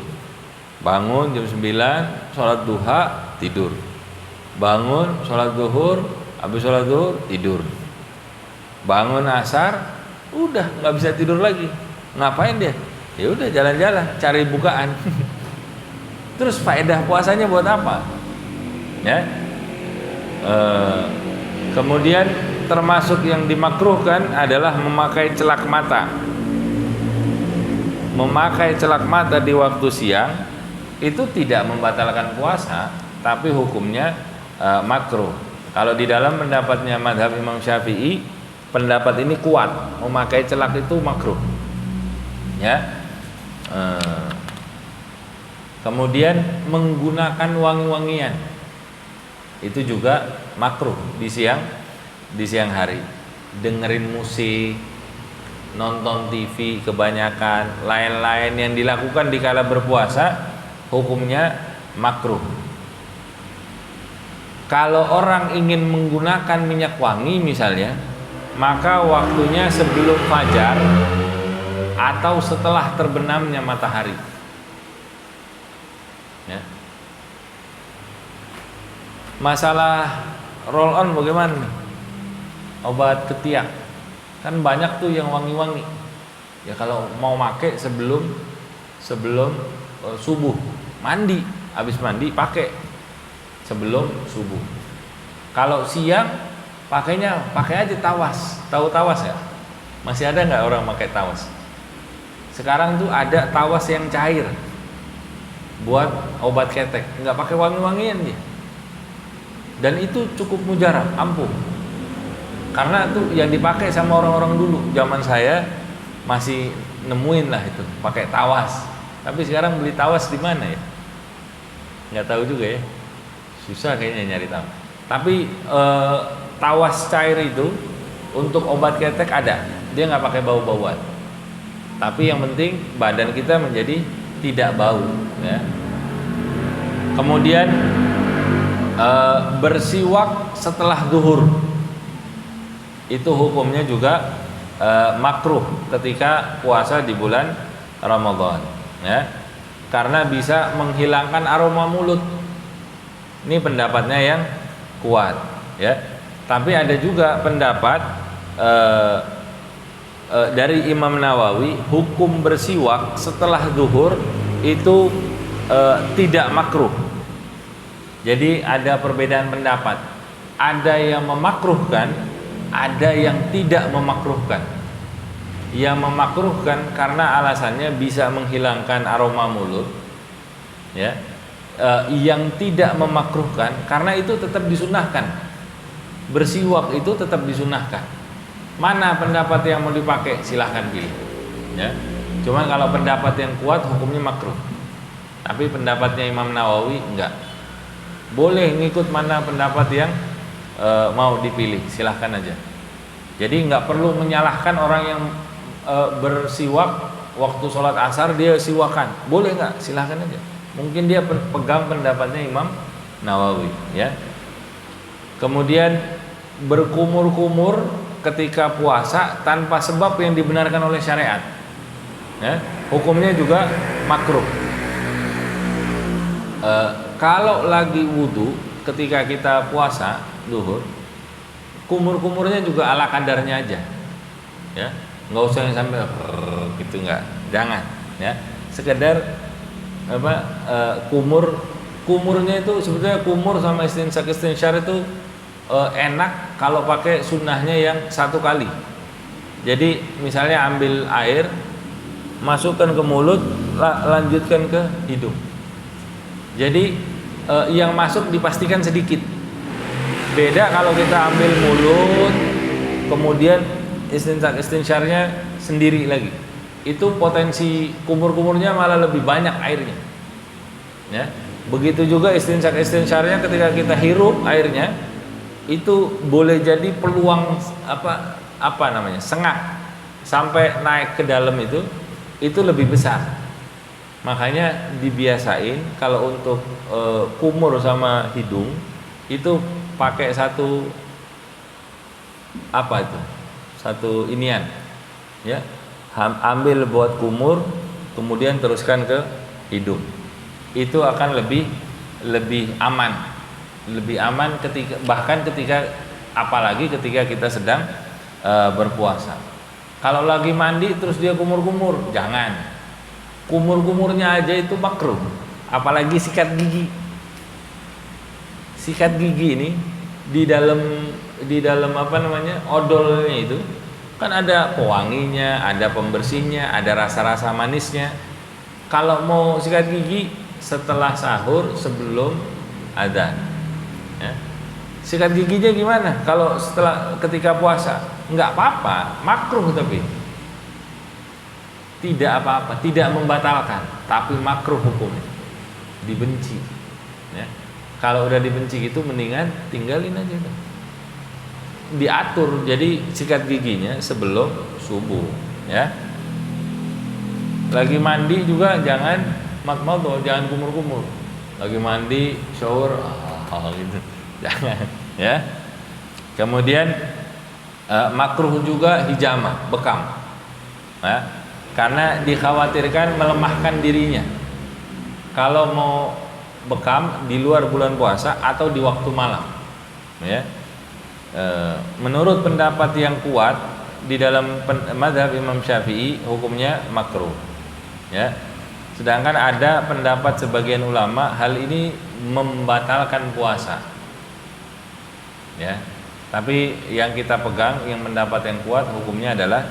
Bangun jam 9, sholat duha, tidur. Bangun, sholat zuhur, habis sholat zuhur, tidur. Bangun asar, udah nggak bisa tidur lagi. Ngapain dia? Ya udah jalan-jalan, cari bukaan. Terus faedah puasanya buat apa? Ya. Kemudian termasuk yang dimakruhkan adalah memakai celak mata. Memakai celak mata di waktu siang itu tidak membatalkan puasa, tapi hukumnya makruh. Kalau di dalam pendapatnya mazhab Imam Syafi'i, pendapat ini kuat, memakai celak itu makruh. Ya. Kemudian menggunakan wangi-wangian itu juga makruh di siang hari. Dengerin musik, nonton TV kebanyakan, lain-lain yang dilakukan di kala berpuasa hukumnya makruh. Kalau orang ingin menggunakan minyak wangi misalnya, maka waktunya sebelum fajar atau setelah terbenamnya matahari. Ya. Masalah roll on bagaimana nih? Obat ketiak kan banyak tuh yang wangi-wangi. Ya kalau mau pakai sebelum subuh, mandi, habis mandi pakai sebelum subuh. Kalau siang pakai aja tawas. Tahu tawas ya? Masih ada nggak orang pakai tawas? Sekarang tuh ada tawas yang cair buat obat ketek, nggak pakai wangi-wangian dia. Dan itu cukup mujarab, ampuh. Karena itu yang dipakai sama orang-orang dulu. Zaman saya masih nemuin lah itu, pakai tawas. Tapi sekarang beli tawas di mana ya? Nggak tahu juga ya. Susah kayaknya nyari tahu. Tapi tawas cair itu untuk obat ketek ada. Dia nggak pakai bau-bauan. Tapi yang penting badan kita menjadi tidak bau. Ya. Kemudian bersiwak setelah zuhur itu hukumnya juga makruh ketika puasa di bulan Ramadan, ya, karena bisa menghilangkan aroma mulut. Ini pendapatnya yang kuat, ya. Tapi ada juga pendapat dari Imam Nawawi, hukum bersiwak setelah zuhur itu tidak makruh. Jadi ada perbedaan pendapat. Ada yang memakruhkan, ada yang tidak memakruhkan. Yang memakruhkan karena alasannya bisa menghilangkan aroma mulut, ya. Yang tidak memakruhkan karena itu tetap disunahkan. Bersiwak itu tetap disunahkan. Mana pendapat yang mau dipakai? Silahkan pilih, ya. Cuman kalau pendapat yang kuat hukumnya makruh. Tapi pendapatnya Imam Nawawi enggak. Boleh ngikut mana pendapat yang mau dipilih, silahkan aja. Jadi nggak perlu menyalahkan orang yang bersiwak waktu sholat asar dia siwakan, boleh nggak? Silahkan aja. Mungkin dia pegang pendapatnya Imam Nawawi, ya. Kemudian berkumur-kumur ketika puasa tanpa sebab yang dibenarkan oleh syariat, ya, hukumnya juga makruh. Kalau lagi wudhu ketika kita puasa duhur, kumur-kumurnya juga ala kadarnya aja, ya, nggak usah yang sampai gitu, jangan, ya, sekedar kumurnya itu sebetulnya kumur sama istinsyar itu enak kalau pakai sunnahnya yang satu kali. Jadi misalnya ambil air, masukkan ke mulut, lanjutkan ke hidung. Jadi yang masuk dipastikan sedikit. Beda kalau kita ambil mulut, kemudian istinsyarnya sendiri lagi. Itu potensi kumur-kumurnya malah lebih banyak airnya. Ya. Begitu juga istinsyarnya ketika kita hirup airnya, itu boleh jadi peluang sengak sampai naik ke dalam itu lebih besar. Makanya dibiasain kalau untuk kumur sama hidung itu pakai satu inian, ya, ambil buat kumur kemudian teruskan ke hidung, itu akan lebih aman ketika apalagi ketika kita sedang berpuasa. Kalau lagi mandi terus dia kumur-kumur, jangan. Kumur-kumurnya aja itu makruh, apalagi sikat gigi. Sikat gigi ini di dalam odolnya itu kan ada pewanginya, ada pembersihnya, ada rasa-rasa manisnya. Kalau mau sikat gigi setelah sahur sebelum adzan, ya. Sikat giginya gimana? Kalau ketika puasa nggak apa-apa, makruh, tapi tidak apa-apa, tidak membatalkan, tapi makruh hukumnya, dibenci, ya. Kalau udah dibenci gitu mendingan tinggalin aja tuh. Diatur jadi sikat giginya sebelum subuh, ya. Lagi mandi juga jangan madmadhah, jangan kumur-kumur. Lagi mandi shower gitu. Jangan, ya. Kemudian makruh juga hijamah, bekam. Ya. Karena dikhawatirkan melemahkan dirinya. Kalau mau bekam di luar bulan puasa atau di waktu malam, ya. Menurut pendapat yang kuat di dalam mazhab Imam Syafi'i hukumnya makruh, ya. Sedangkan ada pendapat sebagian ulama hal ini membatalkan puasa, ya. Tapi yang kita pegang, yang pendapat yang kuat hukumnya adalah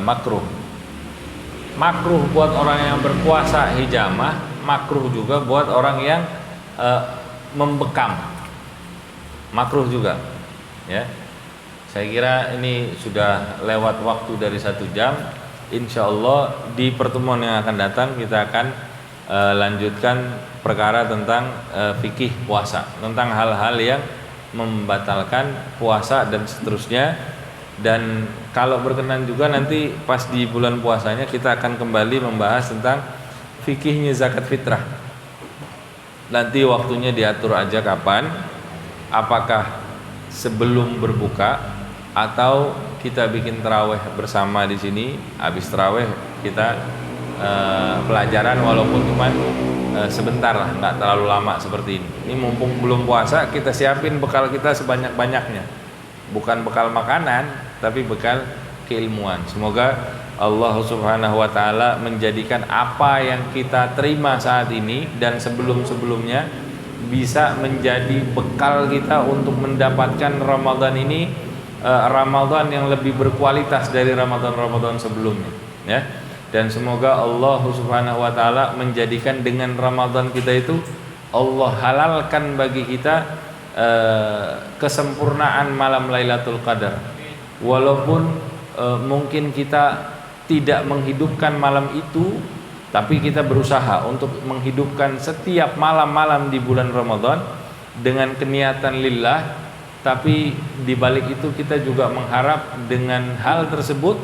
makruh. Makruh buat orang yang berpuasa hijamah, makruh juga buat orang yang membekam, makruh juga, ya. Saya kira ini sudah lewat waktu dari 1 jam. Insya Allah di pertemuan yang akan datang kita akan lanjutkan perkara tentang fikih puasa, tentang hal-hal yang membatalkan puasa dan seterusnya. Dan kalau berkenan juga nanti pas di bulan puasanya kita akan kembali membahas tentang fikihnya zakat fitrah. Nanti waktunya diatur aja kapan, apakah sebelum berbuka atau kita bikin taraweh bersama di sini. Habis taraweh kita pelajaran walaupun cuma sebentar lah, nggak terlalu lama seperti ini. Ini mumpung belum puasa, kita siapin bekal kita sebanyak-banyaknya, bukan bekal makanan tapi bekal keilmuan. Semoga Allah Subhanahu wa taala menjadikan apa yang kita terima saat ini dan sebelum-sebelumnya bisa menjadi bekal kita untuk mendapatkan Ramadan ini, Ramadan yang lebih berkualitas dari Ramadan-Ramadan sebelumnya, ya. Dan semoga Allah Subhanahu wa taala menjadikan dengan Ramadan kita itu Allah halalkan bagi kita kesempurnaan malam Lailatul Qadar. Walaupun mungkin kita tidak menghidupkan malam itu, tapi kita berusaha untuk menghidupkan setiap malam-malam di bulan Ramadan dengan keniatan lillah. Tapi di balik itu kita juga mengharap dengan hal tersebut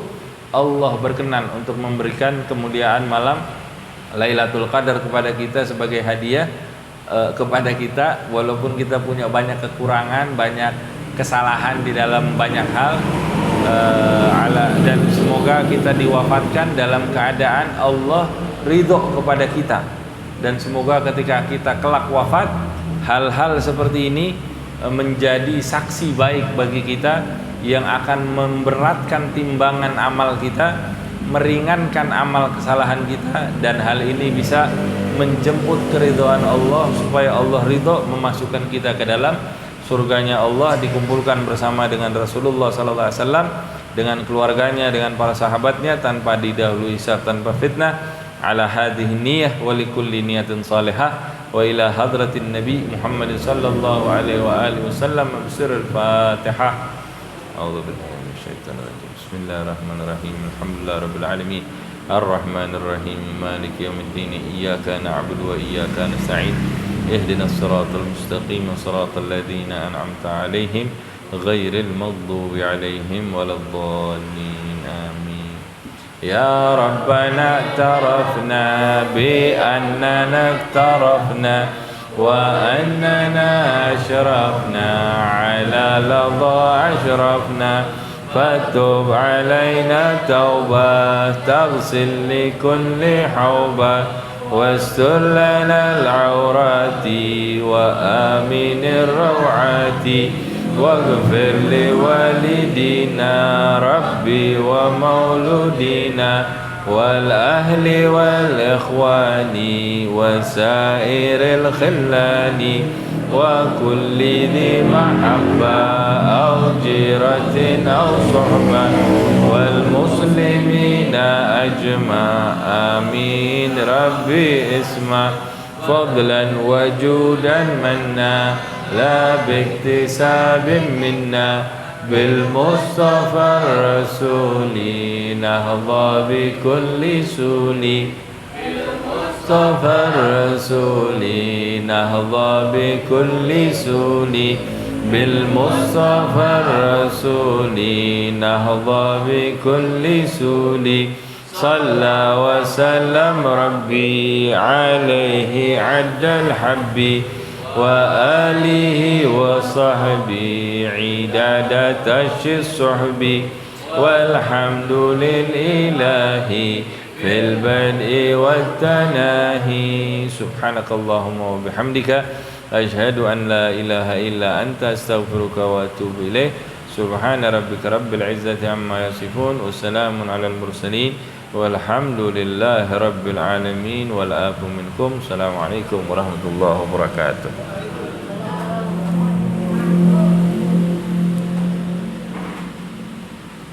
Allah berkenan untuk memberikan kemuliaan malam Lailatul Qadar kepada kita sebagai hadiah kepada kita, walaupun kita punya banyak kekurangan, banyak kesalahan di dalam banyak hal, dan semoga kita diwafatkan dalam keadaan Allah ridho kepada kita, dan semoga ketika kita kelak wafat hal-hal seperti ini menjadi saksi baik bagi kita yang akan memberatkan timbangan amal kita, meringankan amal kesalahan kita, dan hal ini bisa menjemput keridhaan Allah supaya Allah ridho memasukkan kita ke dalam surganya Allah, dikumpulkan bersama dengan Rasulullah sallallahu alaihi wasallam, dengan keluarganya, dengan para sahabatnya, tanpa didahului hisab, tanpa fitnah. Ala hadhihi niyyah wa likulli niyatin salihah wa ila hadratin nabi Muhammad sallallahu alaihi wa alihi wasallam bisirril Fatihah. A'udzu billahi minasyaitonir rajim. Bismillahirrahmanirrahim. Alhamdulillahi rabbil alamin. Arrahmanir rahim. Maliki yaumiddin. Iyyaka na'budu wa iyyaka nasta'in. Ihdinas siratal mustaqim. Siratal ladzina an'amta 'alaihim ghairil maghdubi 'alaihim waladdallin. Amin. Ya Rabbana i'tarafna bi annana i'tarafna wa annana ashrafna ala ladha ashrafna fatub alaina tawbah taghsil li kulli hawbah wastur lana al-awrati wa aminir rawati واغفر لوالدينا ربي ومولودينا والأهل والإخوان وسائر الخلان وكل ذي محبة أو جيرة أو صحبة والمسلمين أجمع آمين ربي اسمع فضلا وجودا منا لا باكتساب منا بالمصطفى الرسول نهضى بكل سول بالمصطفى الرسول نهضى بكل سول بالمصطفى الرسول نهضى بكل سول صلى وسلم ربي عليه عد الحب وآله وصحبه عداد الصحب والحمد لله في البدء والتناهي سبحانك اللهم وبحمدك أشهد أن لا إله إلا أنت أستغفرك وأتوب إليك سبحان ربك رب العزة عما يصفون وسلام على المرسلين والحمد لله رب العالمين والعافو منكم. Assalamualaikum warahmatullahi wabarakatuh.